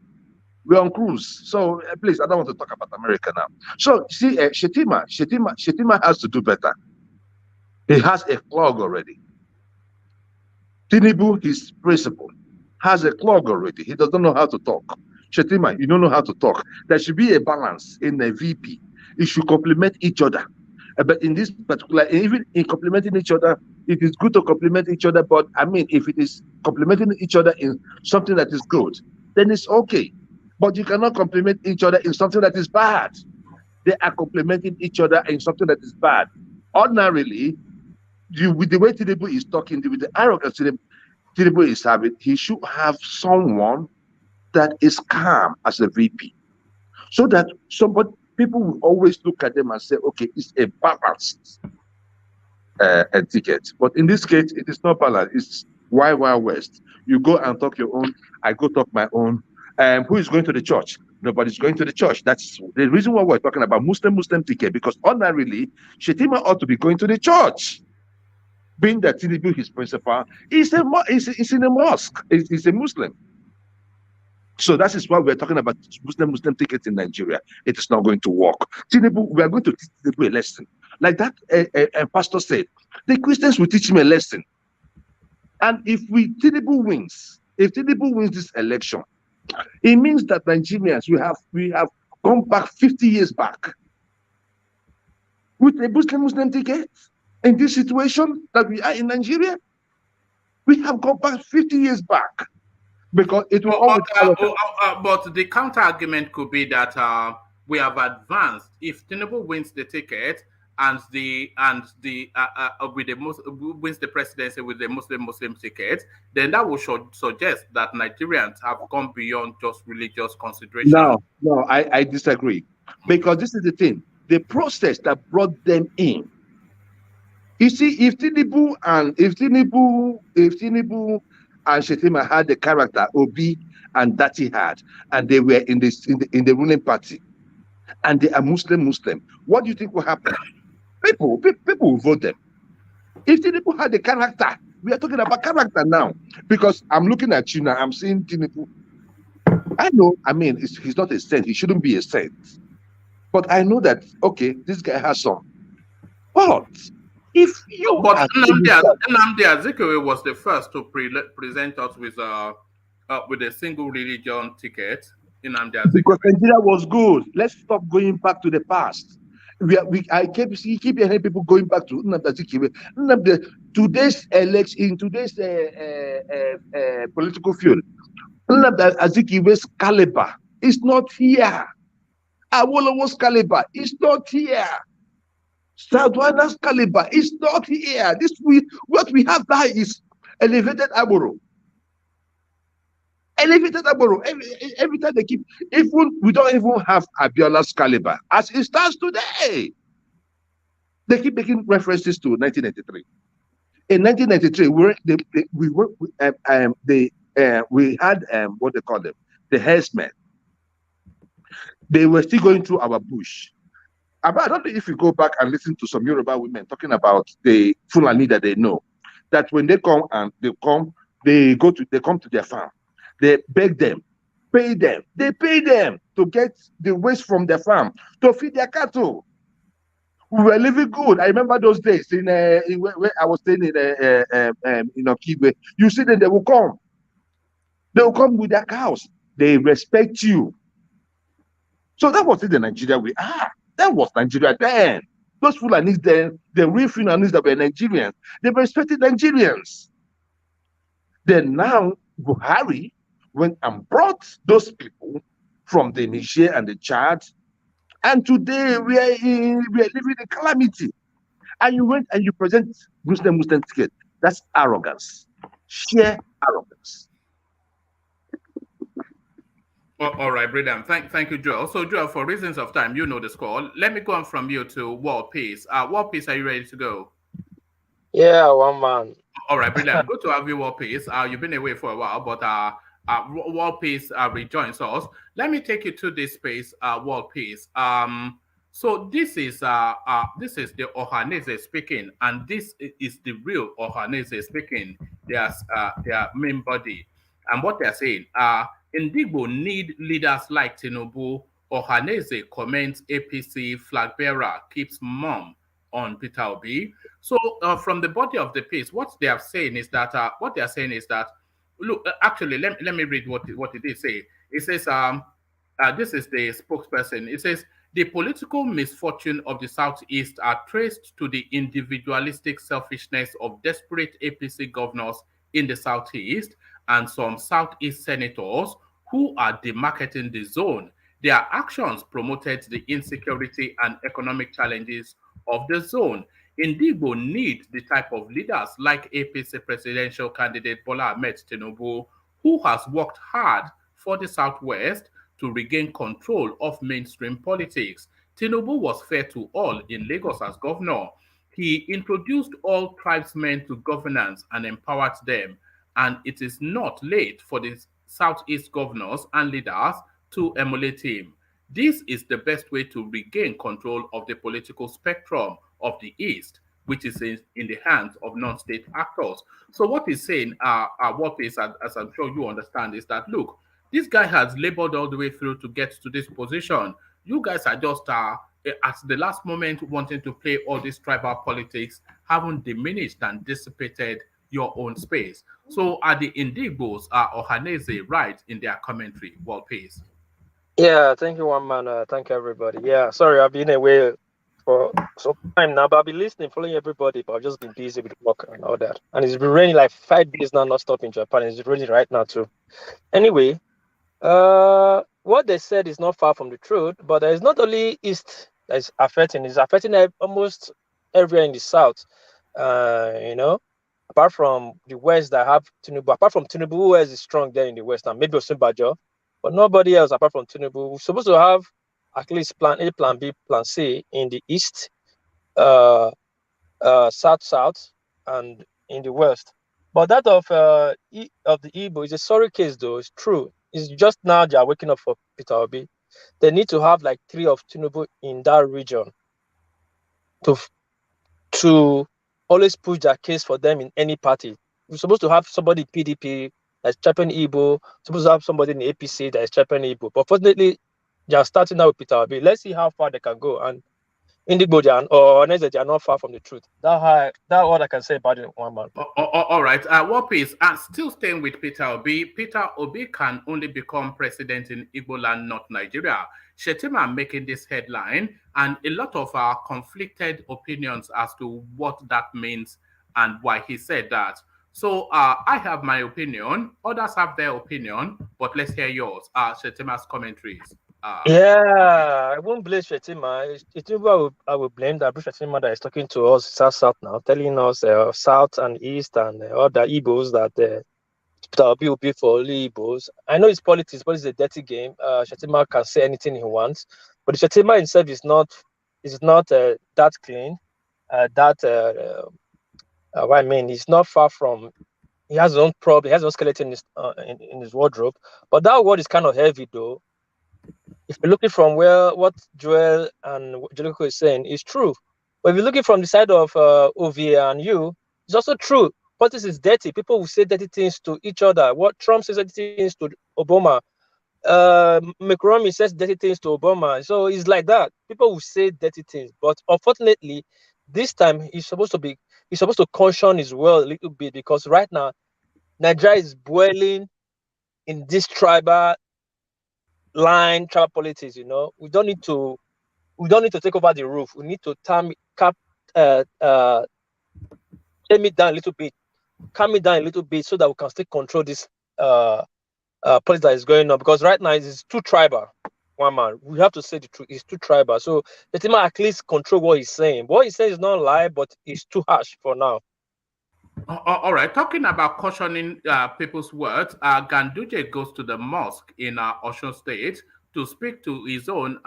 We're on cruise. So please, I don't want to talk about America now. So see, Shettima has to do better. He has a clog already. TIMUBU, his principal, has a clog already. He doesn't know how to talk. Shettima, you don't know how to talk. There should be a balance in a VP. It should complement each other. But in this particular, even in complementing each other, it is good to complement each other. But I mean, if it is complementing each other in something that is good, then it's okay. But you cannot complement each other in something that is bad. They are complementing each other in something that is bad. Ordinarily, with the way TIMUBU is talking, with the arrogance TIMUBU is having, he should have someone that is calm as a VP, so that people will always look at them and say, okay, it's a balanced ticket. But in this case, it is not balanced. It's Wild Wild West. You go and talk your own, I go talk my own. Who is going to the church? Nobody's going to the church. That's the reason why we're talking about Muslim ticket, because ordinarily, Shettima ought to be going to the church. Being that TIMUBU, his principal, he's in a mosque. He's a Muslim. So that is why we're talking about Muslim tickets in Nigeria. It is not going to work. TIMUBU, we are going to teach TIMUBU a lesson. Like that pastor said, the Christians will teach him a lesson. And if TIMUBU wins this election, it means that Nigerians, we have gone back 50 years back with a Muslim ticket. In this situation that we are in Nigeria, we have gone back 50 years back. Because it will but the counter argument could be that we have advanced. If TIMUBU wins the ticket and wins the presidency with the Muslim ticket, then that would suggest that Nigerians have gone beyond just religious consideration. No, I disagree, because this is the thing: the process that brought them in. You see, if TIMUBU and Shettima had the character Obi and Dati had, and they were in the ruling party, and they are Muslim, what do you think will happen? People will vote them. If TIMUBU had the character, we are talking about character now, because I'm looking at you now, I'm seeing TIMUBU. I know, I mean, he's not a saint, he shouldn't be a saint. But I know that, okay, this guy has some. But if you Nnamdi Azikiwe was the first to present us with a single religion ticket. Nnamdi Azikiwe. Because Nigeria was good. Let's stop going back to the past. I keep hearing people going back to Nnamdi Azikiwe. Today's election, today's political field, Nnamdi Azikiwe's caliber is not here. Awolowo's caliber is not here. Sadwana's caliber is not here. What we have now is elevated Agboro. Elevated Agboro. Every time they keep, we don't even have Abiola's caliber as it stands today. They keep making references to 1993. In 1993, we had what they call them, the herdsmen. They were still going through our bush. I don't know if you go back and listen to some Yoruba women talking about the Fulani that they know, that when they come to their farm, they beg them, pay them. They pay them to get the waste from their farm to feed their cattle. We were living good. I remember those days in where I was staying in Okigwe. You see that they will come. They will come with their cows. They respect you. So that was the Nigeria we are. That was Nigeria then. Those Fulanis then, the real Fulanis that were Nigerians, they respected Nigerians. Then now, Buhari went and brought those people from the Niger and the Chad, and today we are living in calamity. And you went and you present Muslim ticket. That's arrogance, sheer arrogance. All right, brilliant. Thank you, Joel. So, Joel, for reasons of time, you know the score. Let me go on from you to World Peace. World Peace, are you ready to go? Yeah, one man. All right, brilliant. Good to have you, World Peace. You've been away for a while, but World Peace rejoins us. Let me take you to this space, World Peace. So this is the Ohanaeze speaking, and this is the real Ohanaeze speaking. Their main body, and what they're saying. Ndigbo need leaders like Tinubu. Ohanaeze comments APC flag bearer keeps mum on Peter Obi. So from the body of the piece, what they are saying is that look, actually, let me read what it is say. It says this is the spokesperson. It says the political misfortune of the Southeast are traced to the individualistic selfishness of desperate APC governors in the Southeast and some Southeast senators who are demarketing the zone. Their actions promoted the insecurity and economic challenges of the zone. Ndigbo need the type of leaders like APC presidential candidate Bola Ahmed Tinubu, who has worked hard for the Southwest to regain control of mainstream politics. Tinubu was fair to all in Lagos as governor. He introduced all tribesmen to governance and empowered them. And it is not late for the Southeast governors and leaders to emulate him. This is the best way to regain control of the political spectrum of the East, which is in the hands of non-state actors. So what he's saying, what is, as I'm sure you understand, is that, look, this guy has labored all the way through to get to this position. You guys are just, at the last moment, wanting to play all this tribal politics, haven't diminished and dissipated your own space. So are the Indigbos, Ohanaeze right in their commentary? Well, please. Yeah, thank you, one man. Thank you, everybody. Yeah, sorry, I've been away for some time now, but I've been listening, following everybody, but I've just been busy with work and all that. And it's been raining like 5 days now, not stopping in Japan. It's raining right now too. Anyway, what they said is not far from the truth, but it's not only East that is affecting, it's affecting almost everywhere in the South. Apart from the West that have Tinubu, apart from Tinubu, who else is strong there in the West? And maybe Osinbajo, but nobody else apart from Tinubu. We're supposed to have at least plan A, plan B, plan C in the East, South, and in the West. But that of the Igbo is a sorry case, though. It's true. It's just now they are waking up for Peter Obi. They need to have like 3 of Tinubu in that region to always push their case for them in any party. We're supposed to have somebody in PDP that's championing Igbo, supposed to have somebody in the APC that is championing Igbo. But fortunately, they are starting now with Peter Obi. Let's see how far they can go. And Ndigbo or Oneze, they are not far from the truth. That's all I can say about it, one man. All right. What piece? Still staying with Peter Obi. Peter Obi can only become president in IGBOLAND, not Nigeria. Shettima making this headline, and a lot of conflicted opinions as to what that means and why he said that. So I have my opinion. Others have their opinion, but let's hear yours. Shettima's commentaries. I won't blame Shettima. I will blame that Shettima that is talking to us South now, telling us South and East and other Igbos that Peter Obi will be for only Igbos. I know it's politics, but it's a dirty game. Shettima can say anything he wants, but Shettima himself is not that clean. What I mean, he's not far from. He has his own problem. He has his own skeleton in his wardrobe. But that word is kind of heavy, though. If you're looking from what Joel and Jericho is saying, is true. But if you're looking from the side of OVA and you, it's also true. Politics is dirty. People will say dirty things to each other. What Trump says dirty things to Obama. Macron says dirty things to Obama. So it's like that. People will say dirty things. But unfortunately, this time he's supposed to caution his world a little bit, because right now Nigeria is boiling in this tribal politics. We don't need to take over the roof. We need to tame it down a little bit, calm it down a little bit, so that we can still control this politics that is going on. Because right now it's too tribal. One man, we have to say the truth. It's too tribal. So let him at least control what he's saying. What he's saying is not a lie, but it's too harsh for now. All right. Talking about cautioning people's words, Ganduje goes to the mosque in Osun State to speak to his own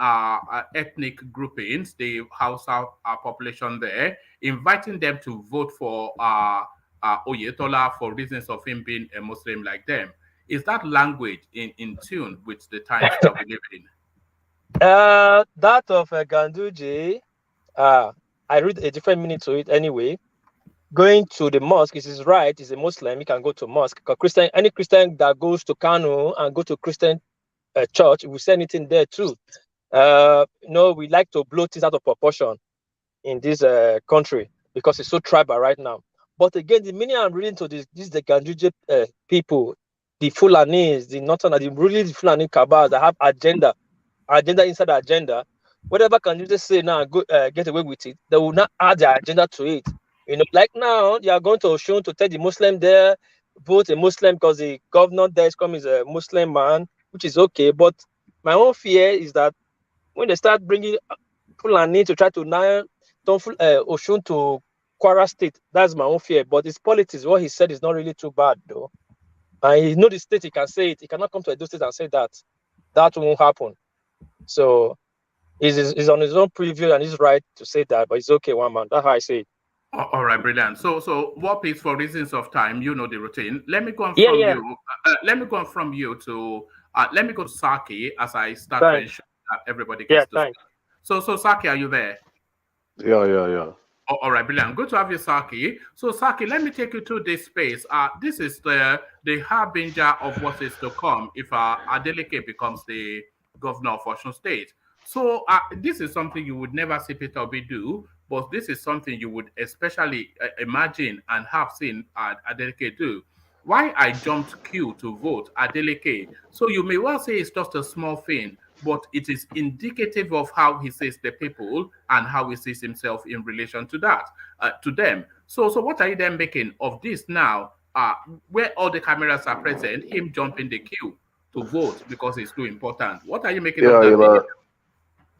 ethnic groupings, the Hausa population there, inviting them to vote for Oyetola for reasons of him being a Muslim like them. Is that language in tune with the times that we live in? That of Ganduje, I read a different meaning to it anyway. Going to the mosque is his right. He's a Muslim. He can go to mosque. Because any Christian that goes to Kano and go to Christian church, we say anything there too. We like to blow things out of proportion in this country because it's so tribal right now. But again, the meaning I'm reading to this is the Ganduje people, the Fulanis, the Northern, the Fulani cabals that have agenda inside the agenda. Whatever Ganduje say now, get away with it. They will not add their agenda to it. Like now, they are going to Osun to tell the Muslim there, vote a Muslim because the governor there is coming is a Muslim man, which is okay. But my own fear is that when they start bringing Fulani to try to now turn Osun to Kwara State, that's my own fear. But his politics, what he said is not really too bad, though. And he knows the state, he can say it. He cannot come to Edo State and say that. That won't happen. So he's on his own preview and he's right to say that, but it's okay, one man. That's how I say it. All right, brilliant. So what is, for reasons of time, you know the routine. Let me go on from you. Let me go on from you to let me go to Saki as I start to ensure that everybody gets to speak. So Saki, are you there? Yeah. All right, brilliant. Good to have you, Saki. So Saki, let me take you to this space. This is the harbinger of what is to come if Adeleke becomes the governor of Osun State. So this is something you would never see Peter Obi do, but this is something you would especially imagine and have seen Adeleke do. Why I jumped queue to vote Adeleke? So you may well say it's just a small thing, but it is indicative of how he sees the people and how he sees himself in relation to that, to them. So what are you then making of this now, where all the cameras are present, him jumping the queue to vote because it's too important? What are you making of that?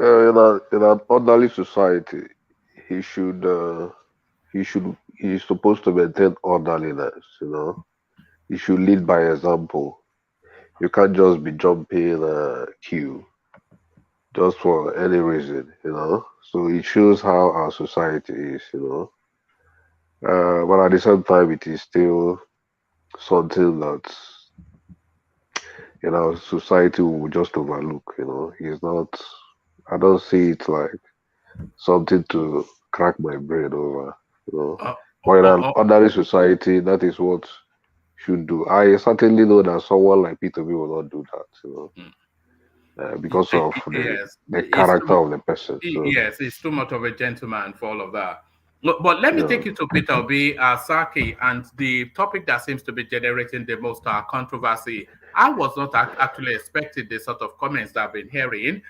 In an orderly society, he's supposed to maintain orderliness, He should lead by example. You can't just be jumping queue just for any reason, So it shows how our society is, But at the same time, it is still something that, society will just overlook, He's not. I don't see it like something to crack my brain over, But in an ordinary society, that is what should do. I certainly know that someone like Peter B will not do that, because of the character of the person. So. Yes, he's too much of a gentleman for all of that. But let me take you to Peter B, Saki, and the topic that seems to be generating the most controversy. I was not actually expecting the sort of comments that I've been hearing.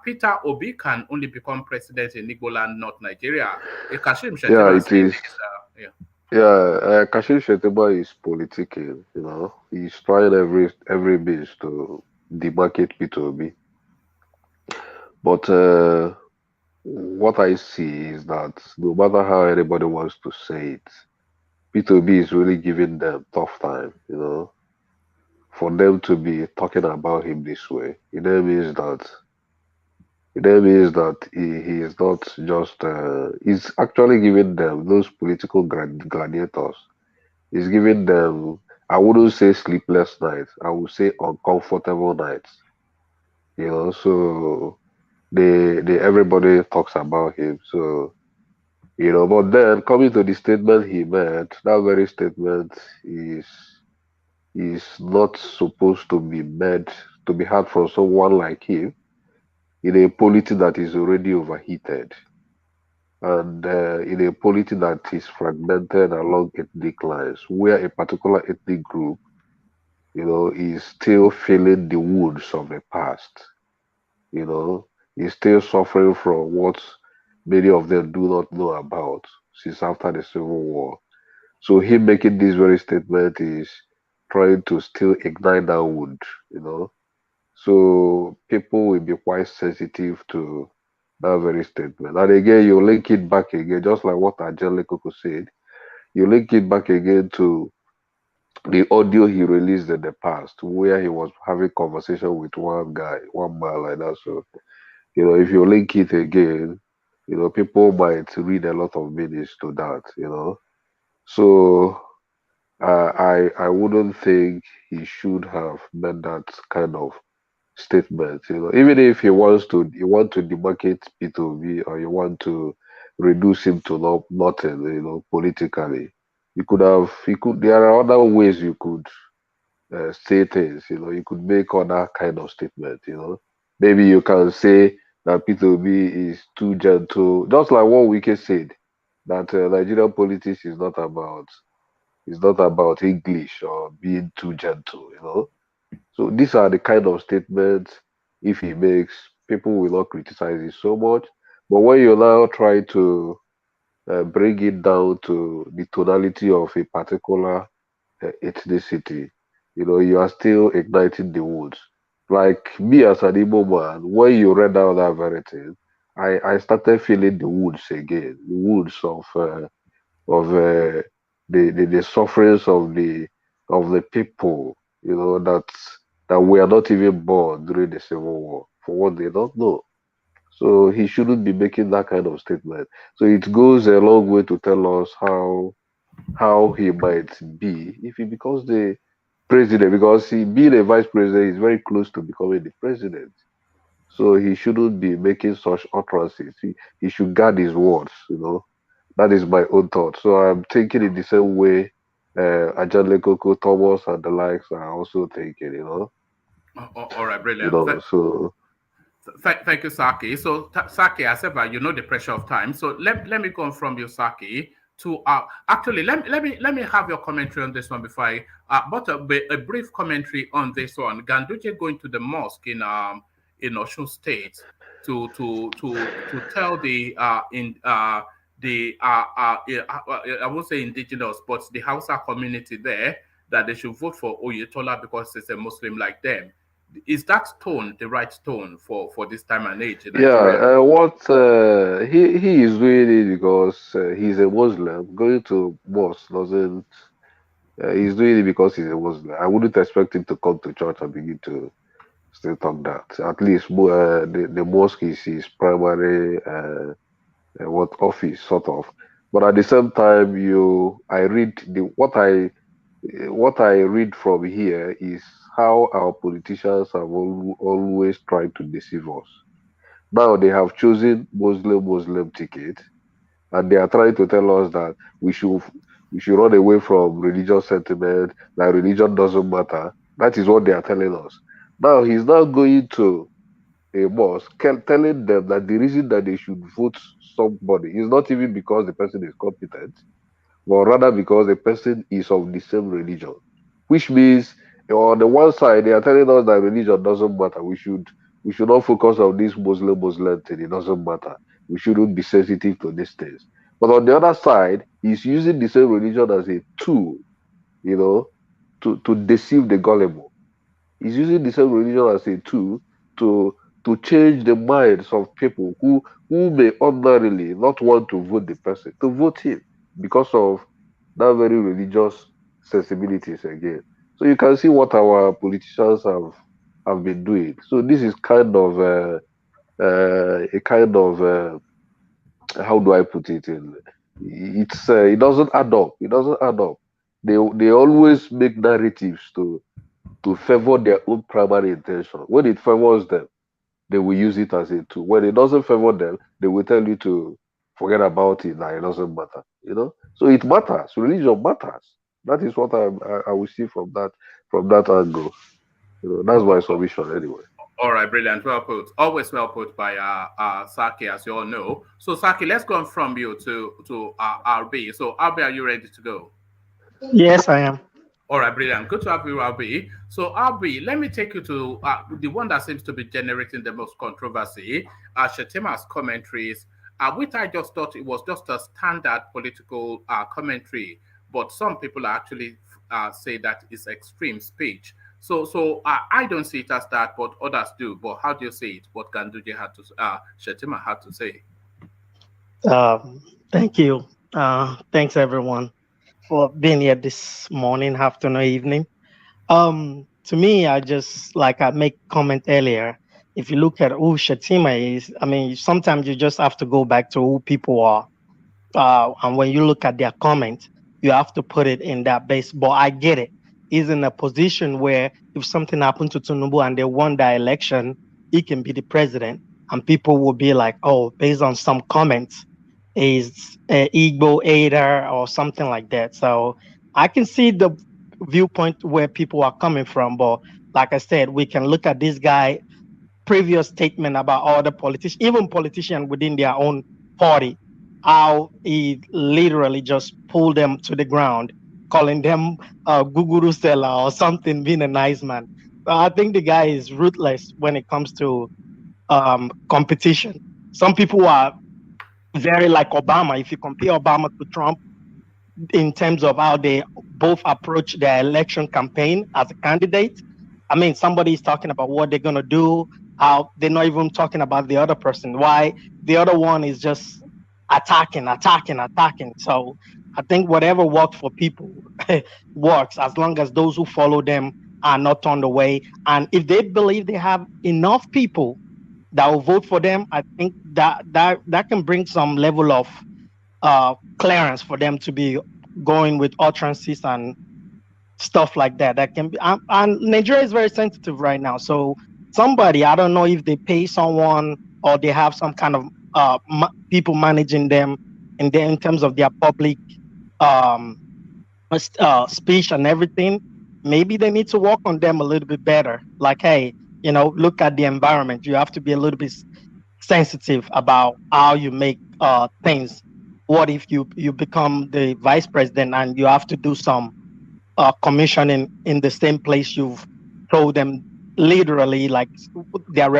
Peter Obi can only become president in IGBOLAND, not Nigeria. Kashim Shettima Kashim Shettima is politicking, He's trying every means to demarcate Peter Obi. But what I see is that no matter how anybody wants to say it, Peter Obi is really giving them tough time, For them to be talking about him this way, it means that he is not just he's actually giving them, those political gladiators, he's giving them, I wouldn't say sleepless nights, I would say uncomfortable nights, so everybody talks about him. So but then coming to the statement he made, that very statement is not supposed to be heard from someone like him in a polity that is already overheated, and in a polity that is fragmented along ethnic lines, where a particular ethnic group, is still feeling the wounds of the past, is still suffering from what many of them do not know about since after the Civil War. So him making this very statement is trying to still ignite that wound, So people will be quite sensitive to that very statement. And again, you link it back again, just like what Angelico said. you link it back again to the audio he released in the past, where he was having conversation with one guy, one man like that. So, if you link it again, people might read a lot of meanings to that, So I wouldn't think he should have made that kind of statement. Even if you want to demarcate P2B, or you want to reduce him to nothing, politically, there are other ways you could say things. You could make other kind of statement. Maybe you can say that P2B is too gentle, just like what Wike said, that Nigerian politics is not about English or being too gentle. So these are the kind of statements, if he makes, people will not criticize it so much. But when you now try to bring it down to the tonality of a particular ethnicity, you are still igniting the wounds. Like me as an Igbo man, when you read out that very thing, I started feeling the wounds again, the wounds of the sufferings of the people, that were not even born during the Civil War, for what they don't know. So he shouldn't be making that kind of statement. So it goes a long way to tell us how he might be if he becomes the president, because being a vice president is very close to becoming the president. So he shouldn't be making such utterances. He should guard his words, That is my own thought. So I'm thinking in the same way Ajale Koko, Thomas, and the likes are also thinking, All right, brilliant. So thank you, Saki. So Saki, as ever, the pressure of time. So let me go from you, Saki, to actually let me have your commentary on this one before I but a brief commentary on this one. Ganduje going to the mosque in Osun State to tell I won't say indigenous, but the Hausa community there, that they should vote for Oyetola because he's a Muslim like them. Is that tone the right tone for this time and age? Yeah, what he is doing it because he's a Muslim. Going to mosque doesn't. He's doing it because he's a Muslim. I wouldn't expect him to come to church and begin to still talk that. At least the mosque is his primary what office, sort of. But at the same time, I read what I read from here is how our politicians have always tried to deceive us. Now they have chosen Muslim ticket, and they are trying to tell us that we should run away from religious sentiment, that religion doesn't matter. That is what they are telling us. Now he's now going to a mosque telling them that the reason that they should vote somebody is not even because the person is competent, but rather because the person is of the same religion. Which means, on the one side, they are telling us that religion doesn't matter. We should not focus on this Muslim thing. It doesn't matter. We shouldn't be sensitive to these things. But on the other side, he's using the same religion as a tool, to deceive the gullible. He's using the same religion as a tool to change the minds of people who may ordinarily not want to vote the person, to vote him because of that very religious sensibilities again. So you can see what our politicians have been doing. So this is kind of a kind of how do I put it in? It doesn't add up. It doesn't add up. They always make narratives to favor their own primary intention. When it favors them, they will use it as a tool. When it doesn't favor them, they will tell you to forget about it. Now it doesn't matter. So it matters. Religion matters. That is what I will see from that angle. That's my submission anyway. All right, brilliant. Well put. Always well put by Saki, as you all know. So Saki, let's go from you to RB. So RB, are you ready to go? Yes, I am. All right, brilliant. Good to have you, RB. So RB, let me take you to the one that seems to be generating the most controversy, Shettima's commentaries, which I just thought it was just a standard political commentary, but some people actually say that it's extreme speech. So I don't see it as that, but others do. But how do you see it? What Ganduje Shettima had to say? Thank you. Thanks, everyone. for being here this morning, afternoon, evening. To me, I just like I make comment earlier. If you look at who Shettima is, I mean, sometimes you just have to go back to who people are. And when you look at their comment, you have to put it in that base. But I get it. He's in a position where if something happened to TIMUBU and they won that election, he can be the president. And people will be like, oh, based on some comments, he's an Igbo hater or something like that. So I can see the viewpoint where people are coming from. But like I said, we can look at this guy previous statement about other politicians, even politicians within their own party, how he literally just pulled them to the ground, calling them Guguru Sela or something, being a nice man. So I think the guy is ruthless when it comes to competition. Some people are very like Obama. If you compare Obama to Trump in terms of how they both approach their election campaign as a candidate, I mean, somebody is talking about what they're going to do, how they're not even talking about the other person. Why the other one is just attacking. So I think whatever works for people works, as long as those who follow them are not turned away. And if they believe they have enough people that will vote for them, I think that can bring some level of clearance for them to be going with utterances and stuff like that. That can be, and Nigeria is very sensitive right now. So somebody, I don't know if they pay someone or they have some kind of people managing them in terms of their public speech and everything. Maybe they need to work on them a little bit better. Like, hey, look at the environment. You have to be a little bit sensitive about how you make things. What if you become the vice president and you have to do some commissioning in the same place you've told them literally, like their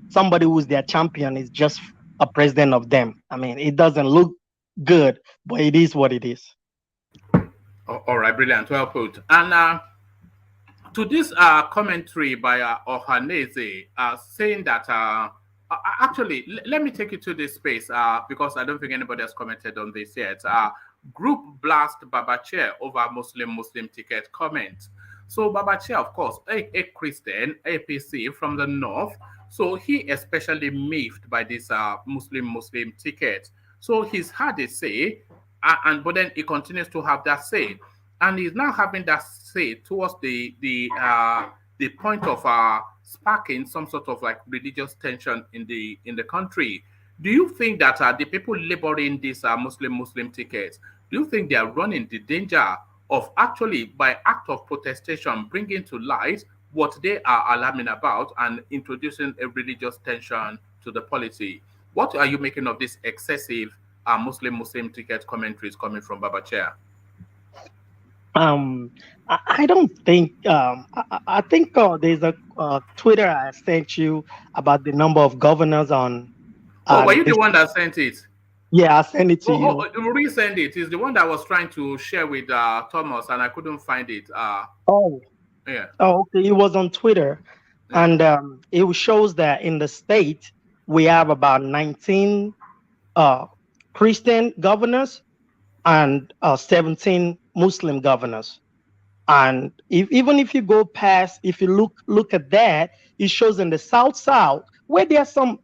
somebody who's their champion is just a president of them. I mean, it doesn't look good, but it is what it is. All right, brilliant, well put. And to this commentary by Ohanaeze saying that actually, let me take you to this space because I don't think anybody has commented on this yet. Group blast Babachir over Muslim ticket comment. So Babachir, of course, a Christian, APC from the north. So he especially miffed by this Muslim ticket. So he's had a say, but then he continues to have that say, and he's now having that say towards the point of sparking some sort of like religious tension in the country. Do you think that the people laboring this Muslim tickets, do you think they are running the danger of actually, by act of protestation, bringing to light what they are alarming about and introducing a religious tension to the polity? What are you making of this excessive Muslim ticket commentaries coming from Babachir? I don't think. I think there's a Twitter I sent you about the number of governors on. Were you the one that sent it? Yeah, I sent it to you. Resend it. It's the one that I was trying to share with Thomas, and I couldn't find it. Yeah. Oh, okay. It was on Twitter, and it shows that in the state we have about 19 Christian governors and 17 Muslim governors. And even if you go past, if you look at that, it shows in the South where there are some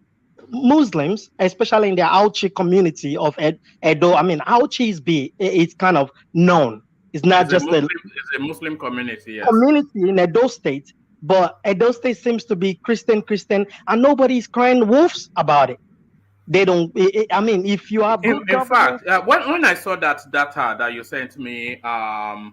Muslims, especially in the Auchi community of Edo. I mean, Auchi is kind of known. It's not just it's a Muslim community. Yes. Community in Edo State, but Edo State seems to be Christian, and nobody is crying wolves about it. They don't. I mean, if you have in fact, when I saw that data that you sent me, Albi,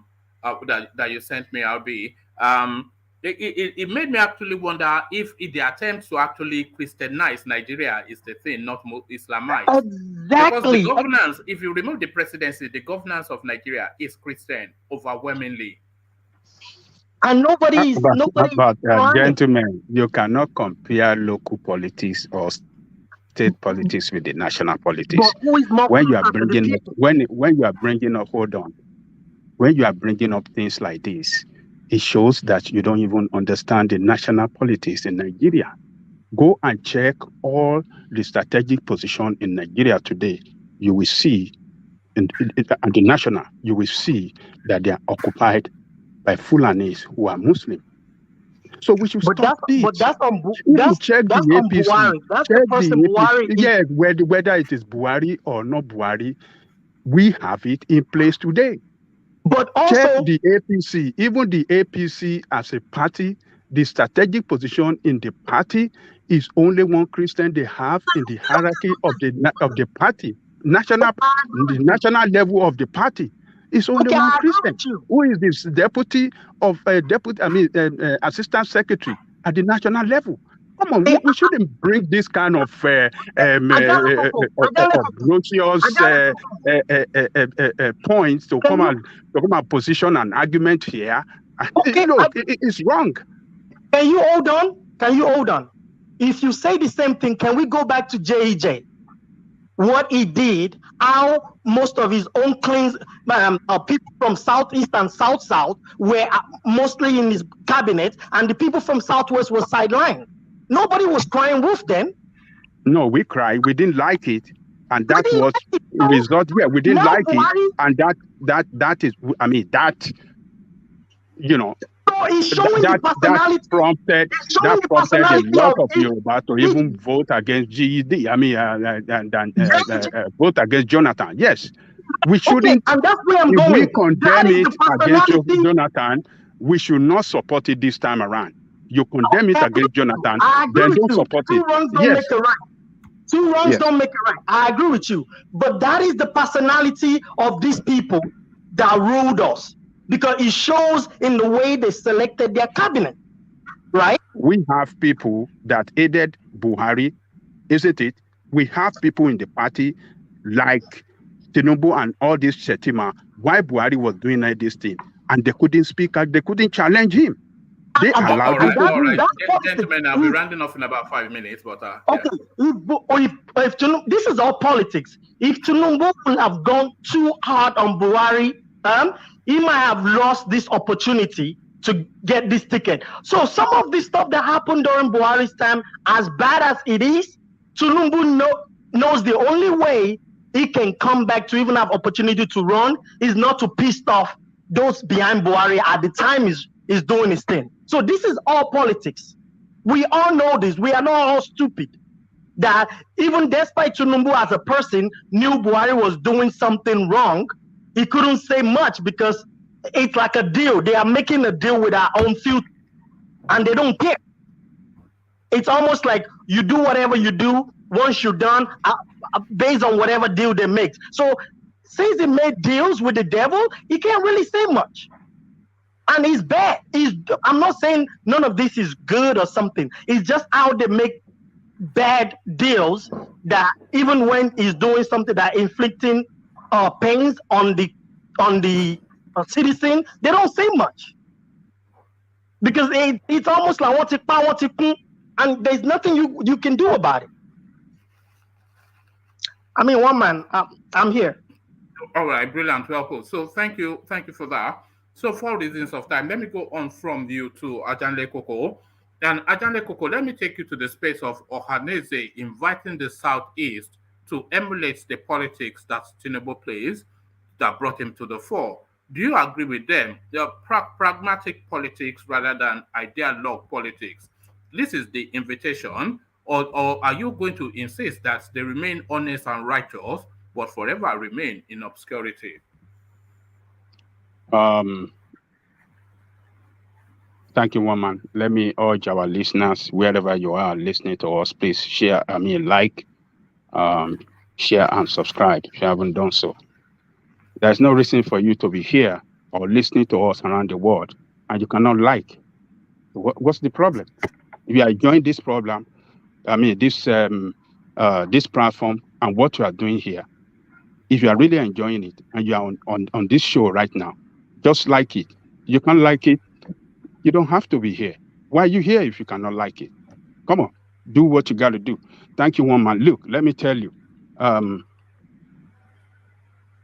it made me actually wonder if the attempt to actually Christianize Nigeria is the thing, not Islamize. Exactly. Because the governance, if you remove the presidency, the governance of Nigeria is Christian overwhelmingly. And nobody. Gentlemen, you cannot compare local politics or state politics with the national politics. When you are bringing up things like this, it shows that you don't even understand the national politics in Nigeria. Go and check all the strategic position in Nigeria today. You will see, and the national, you will see that they are occupied by Fulanis who are Muslim. So we should stop this. But that's on check that's the on APC. Buhari. That's Check the person the Buhari. Yes, whether it is Buhari or not Buhari, we have it in place today. But also check the APC. Even the APC as a party, the strategic position in the party is only one Christian they have in the hierarchy of the party. The national level of the party is only one Christian. Who is this assistant secretary at the national level? Come on, we shouldn't bring this kind of points to come and position an argument here. Okay, look, it's wrong. Can you hold on? Can you hold on? If you say the same thing, can we go back to JEJ? What he did, how most of his own claims, people from Southeast and South were mostly in his cabinet, and the people from Southwest were sidelined. Nobody was crying wolf then. No, we cried. We didn't like it, and that was the result. Yeah, we didn't like it, and that is. I mean that. You know. So he's showing the personality. That prompted a lot of Yoruba to even vote against GED. I mean, vote against Jonathan. Yes, we shouldn't. And that's where I'm going. If we condemn it against Jonathan, we should not support it this time around. You condemn it against Jonathan, then don't support it. Two wrongs don't make it right. Two wrongs don't make it right. I agree with you. But that is the personality of these people that ruled us, because it shows in the way they selected their cabinet, right? We have people that aided Buhari, isn't it? We have people in the party like TIMUBU and all this Shettima. Why Buhari was doing like this thing, and they couldn't speak out, they couldn't challenge him. They allowed him to all right. Gentlemen, I'll be rounding off in about 5 minutes. But okay, if this is all politics. If TIMUBU would have gone too hard on Buhari, he might have lost this opportunity to get this ticket. So some of the stuff that happened during Buhari's time, as bad as it is, TIMUBU knows the only way he can come back to even have opportunity to run is not to piss off those behind Buhari at the time is doing his thing. So this is all politics. We all know this. We are not all stupid. That even despite TIMUBU as a person knew Buhari was doing something wrong, he couldn't say much because it's like a deal. They are making a deal with our own future, and they don't care. It's almost like you do whatever you do. Once you're done, based on whatever deal they make. So since he made deals with the devil, he can't really say much. And he's bad. I'm not saying none of this is good or something. It's just how they make bad deals that even when he's doing something that inflicting pains on the citizen, they don't say much. Because it's almost like what's it, and there's nothing you can do about it. I mean, one man, I'm here. All right, brilliant, well put. So thank you for that. So for reasons of time, let me go on from you to Ajanle Koko. And Ajanle Koko, let me take you to the space of Ohanaeze inviting the Southeast to emulate the politics that TIMUBU plays that brought him to the fore. Do you agree with them? They are pragmatic politics rather than ideologue politics. This is the invitation, or are you going to insist that they remain honest and righteous, but forever remain in obscurity? Thank you, woman. Let me urge our listeners, wherever you are listening to us, please share, share and subscribe if you haven't done so. There's no reason for you to be here or listening to us around the world, and you cannot like. What's the problem? If you are enjoying this problem, this platform and what you are doing here, if you are really enjoying it and you are on this show right now, just like it. You can't like it, you don't have to be here. Why are you here if you cannot like it? Come on, do what you got to do. Thank you, one man. Look, let me tell you,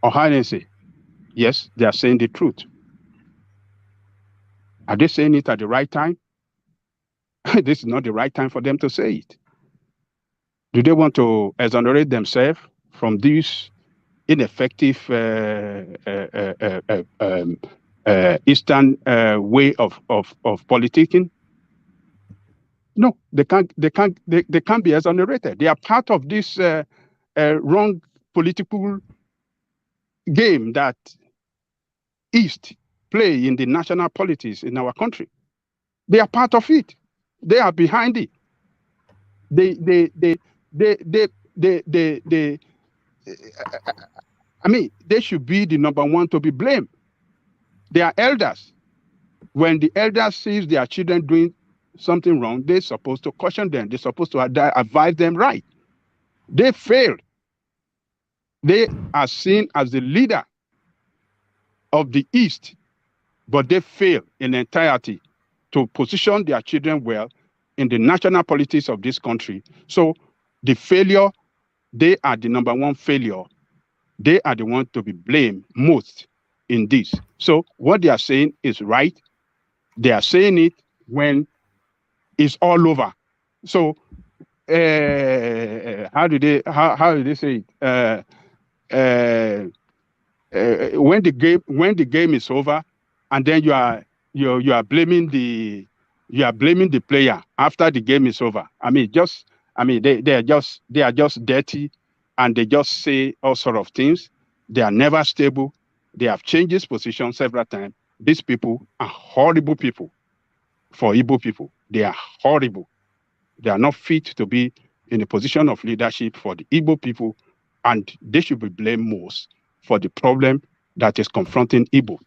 Ohanaeze, yes, they are saying the truth. Are they saying it at the right time? This is not the right time for them to say it. Do they want to exonerate themselves from this ineffective Eastern way of politicking? No, they can't be exonerated. They are part of this wrong political game that East play in the national politics in our country. They are part of it. They are behind it. I mean, they should be the number one to be blamed. They are elders. When the elders sees their children doing something wrong, they're supposed to caution them. They're supposed to advise them right. They failed. They are seen as the leader of the East, but they fail in entirety to position their children well in the national politics of this country. So the failure, they are the number one failure. They are the ones to be blamed most in this. So what they are saying is right. They are saying it when it's all over. So how do they say it? When the game is over, and then you are blaming the player after the game is over. I mean, they are just dirty, and they just say all sort of things. They are never stable. They have changed this position several times. These people are horrible people for Igbo people. They are horrible. They are not fit to be in a position of leadership for the Igbo people, and they should be blamed most for the problem that is confronting Igbo.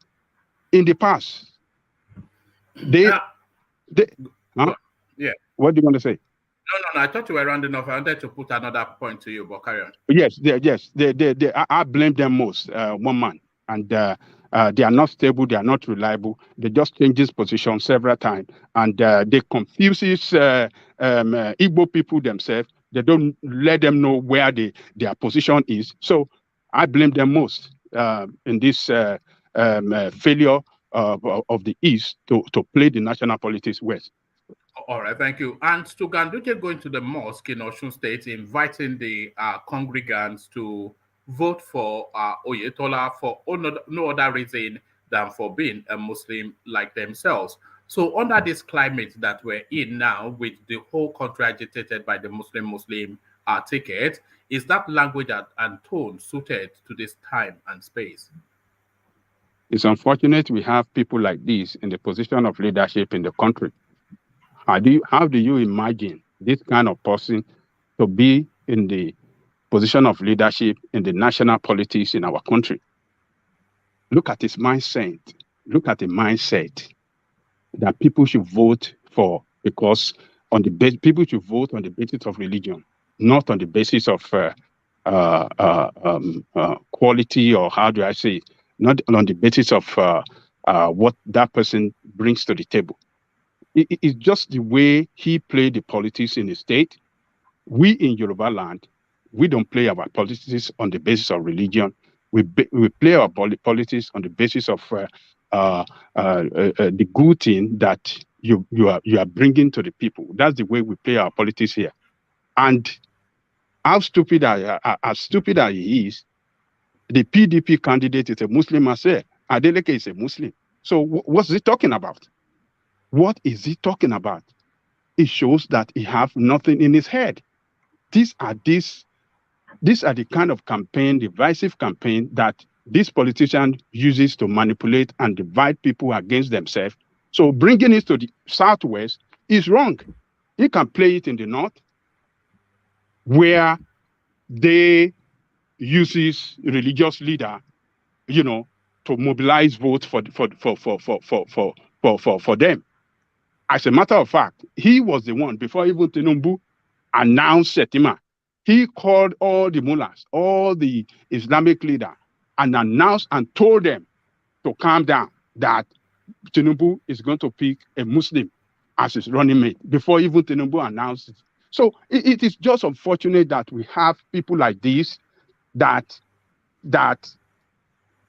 In the past, yeah. What do you want to say? No, I thought you were rounding off. I wanted to put another point to you, but carry on. Yes. I blame them most, one man. And they are not stable, they are not reliable. They just change this position several times. And they confuse Igbo people themselves. They don't let them know where their position is. So I blame them most in this failure of the East to play the national politics west. All right, thank you. And to Ganduje going to the mosque in Osun State, inviting the congregants to vote for Oyetola for no other reason than for being a Muslim like themselves. So under this climate that we're in now, with the whole country agitated by the Muslim ticket, is that language and tone suited to this time and space? It's unfortunate we have people like this in the position of leadership in the country. How do you imagine this kind of person to be in the position of leadership in the national politics in our country? Look at his mindset. Look at the mindset that people should vote for, because people should vote on the basis of religion, not on the basis of quality, or how do I say it? Not on the basis of what that person brings to the table. It's just the way he played the politics in the state. We in Yoruba land, we don't play our politics on the basis of religion. We play our politics on the basis of the good thing that you are bringing to the people. That's the way we play our politics here. And as stupid as he is, the PDP candidate is a Muslim myself. Adeleke is a Muslim. So what's he talking about? What is he talking about? It shows that he have nothing in his head. These are the kind of divisive campaign that this politician uses to manipulate and divide people against themselves. So bringing it to the Southwest is wrong. He can play it in the North, where they uses religious leader, to mobilize votes for them. As a matter of fact, he was the one, before even TIMUBU announced Shettima, he called all the mullahs, all the Islamic leaders, and announced and told them to calm down, that TIMUBU is going to pick a Muslim as his running mate, before even TIMUBU announced it. So it is just unfortunate that we have people like this, that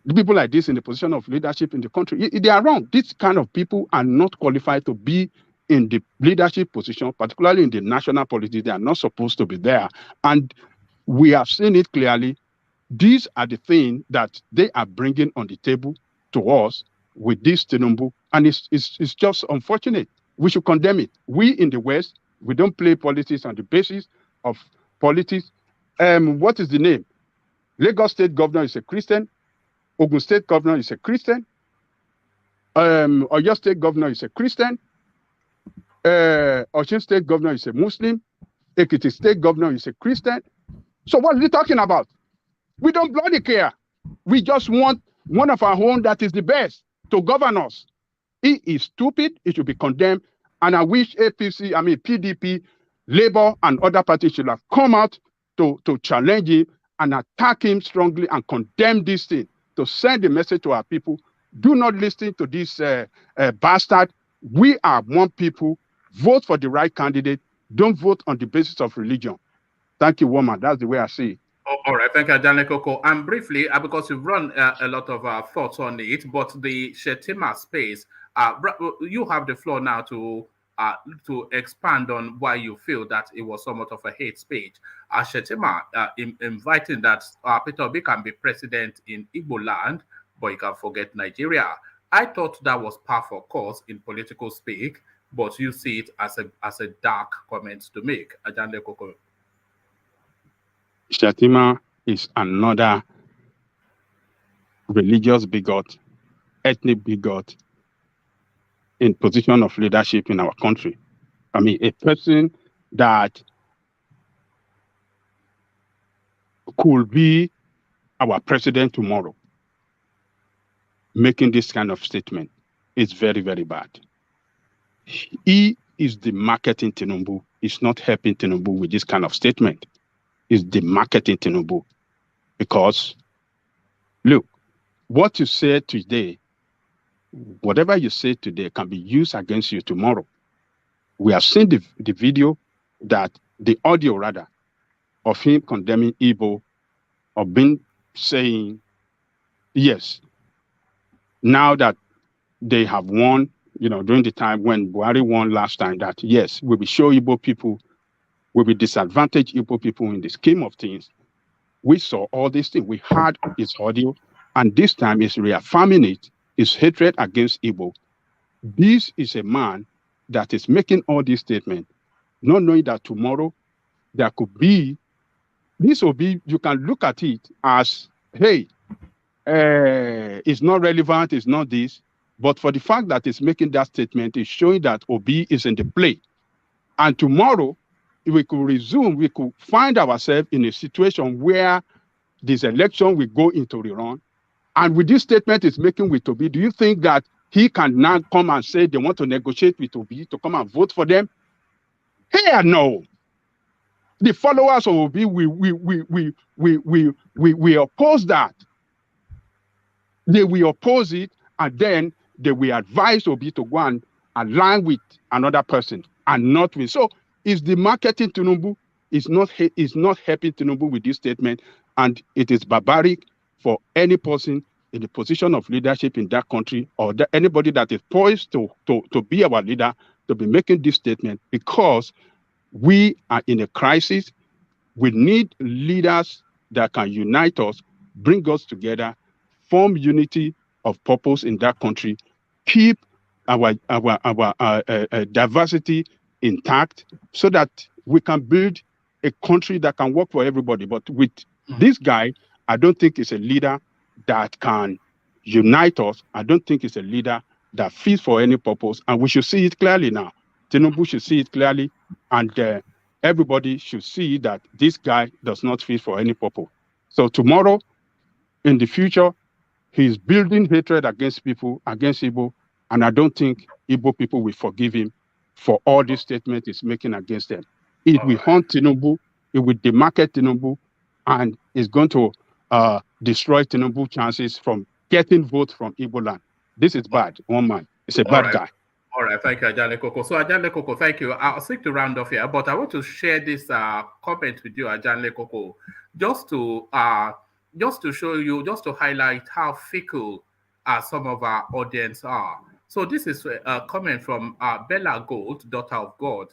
the people like this in the position of leadership in the country, they are wrong. These kind of people are not qualified to be in the leadership position, particularly in the national politics. They are not supposed to be there. And we have seen it clearly These are the things that they are bringing on the table to us with this TIMUBU, and it's just unfortunate. We should condemn it. We in the West, we don't play politics on the basis of politics. What is the name? Lagos State Governor is a Christian. Ogun State Governor is a Christian. Oyo State Governor is a Christian. Osun State Governor is a Muslim. Ekiti State Governor is a Christian. So what are we talking about? We don't bloody care. We just want one of our own that is the best to govern us. He is stupid. He should be condemned. And I wish PDP, Labour, and other parties should have come out to challenge him and attack him strongly and condemn this thing, to send a message to our people. Do not listen to this bastard. We are one people. Vote for the right candidate. Don't vote on the basis of religion. Thank you, woman. That's the way I see it. All right, thank you, Ajanle Koko. And briefly, because you've run a lot of thoughts on it, but the Shettima space, you have the floor now to expand on why you feel that it was somewhat of a hate speech. Shettima inviting that Peter Obi can be president in IGBOLAND, but you can forget Nigeria. I thought that was par for course in political speak, but you see it as a dark comment to make. Ajanle Koko. Shettima is another religious bigot, ethnic bigot in position of leadership in our country. I mean, a person that could be our president tomorrow making this kind of statement is very, very bad. He is the marketing TIMUBU. He's not helping TIMUBU with this kind of statement. Is the marketing TIMUBU. Because, look, what you said today, whatever you say today can be used against you tomorrow. We have seen the video, that the audio rather, of him condemning Igbo, of being saying, yes, now that they have won, during the time when Buhari won last time, that yes, we will show Igbo people, we will disadvantage Igbo people in the scheme of things. We saw all these things. We heard his audio, and this time he's reaffirming it, his hatred against Igbo. This is a man that is making all these statements, not knowing that tomorrow there could be, this will be, you can look at it as, hey, it's not relevant, it's not this, but for the fact that it's making that statement, it's showing that Obi is in the play. And tomorrow, we could resume, we could find ourselves in a situation where this election will go into rerun. And with this statement it's making with Obi, do you think that he can now come and say they want to negotiate with Obi to come and vote for them? Hell no. The followers of Obi, we oppose that. They will oppose it, and then they will advise Obi to go and align with another person and not with. So is the marketing TIMUBU is not helping TIMUBU with this statement, and it is barbaric for any person in the position of leadership in that country, or anybody that is poised to be our leader, to be making this statement, because we are in a crisis. We need leaders that can unite us, bring us together, form unity of purpose in that country, keep our diversity intact, so that we can build a country that can work for everybody. But with this guy, I don't think he's a leader that can unite us. I don't think he's a leader that fits for any purpose. And we should see it clearly now. TIMUBU should see it clearly, and everybody should see that this guy does not fit for any purpose. So tomorrow, in the future, he's building hatred against people, against Igbo, and I don't think Igbo people will forgive him for all these statements he's making against them. It will haunt TIMUBU, it will demarket TIMUBU, and it's going to destroy TIMUBU chances from getting votes from IGBOLAND. This is bad, one man. It's a bad guy. All right, thank you, Ajanle Koko. So, Ajanle Koko, thank you. I'll seek to round off here, but I want to share this comment with you, Ajanle Koko, just to show you, just to highlight how fickle some of our audience are. So, this is a comment from Bella Gold, daughter of God.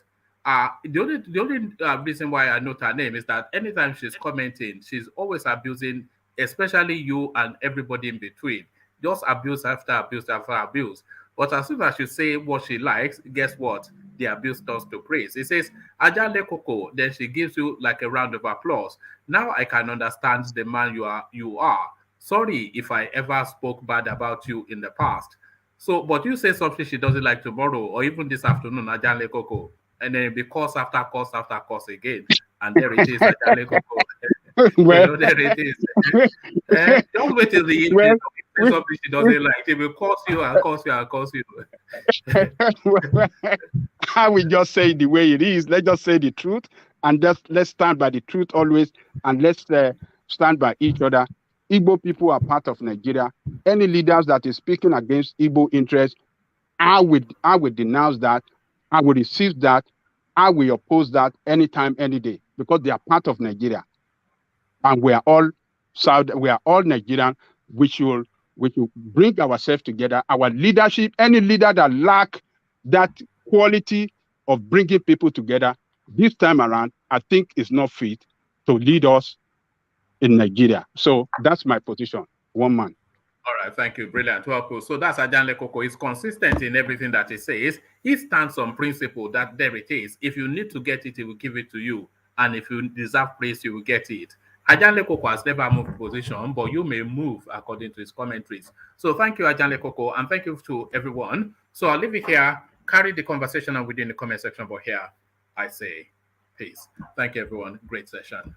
The only reason why I note her name is that anytime she's commenting, she's always abusing especially you and everybody in between. Just abuse after abuse after abuse. But as soon as she say what she likes, guess what? The abuse starts to praise. It says, Ajale Koko, then she gives you like a round of applause. Now I can understand the man you are. Sorry if I ever spoke bad about you in the past. So, but you say something she doesn't like tomorrow or even this afternoon, Ajale Koko, and then it be course after course after course again. And there it is, Ajale Koko. Well, there it is. Don't wait till the evening. Something she doesn't like. It will curse you and curse you and curse you. I will just say the way it is. Let's just say the truth, and let's stand by the truth always, and let's stand by each other. Igbo people are part of Nigeria. Any leaders that is speaking against Igbo interests, I would denounce that. I will resist that. I will oppose that anytime, any day, because they are part of Nigeria, and we are all Nigerian. We should bring ourselves together. Our leadership, any leader that lack that quality of bringing people together, this time around, I think is not fit to lead us in Nigeria. So that's my position. One man. All right, thank you. Brilliant. Well put. So that's Ajanle Koko. He's consistent in everything that he says. He stands on principle that there it is. If you need to get it, he will give it to you. And if you deserve praise, you will get it. Ajanle Koko has never moved position, but you may move according to his commentaries. So thank you, Ajanle Koko, and thank you to everyone. So I'll leave it here. Carry the conversation on within the comment section, but here I say peace. Thank you, everyone. Great session.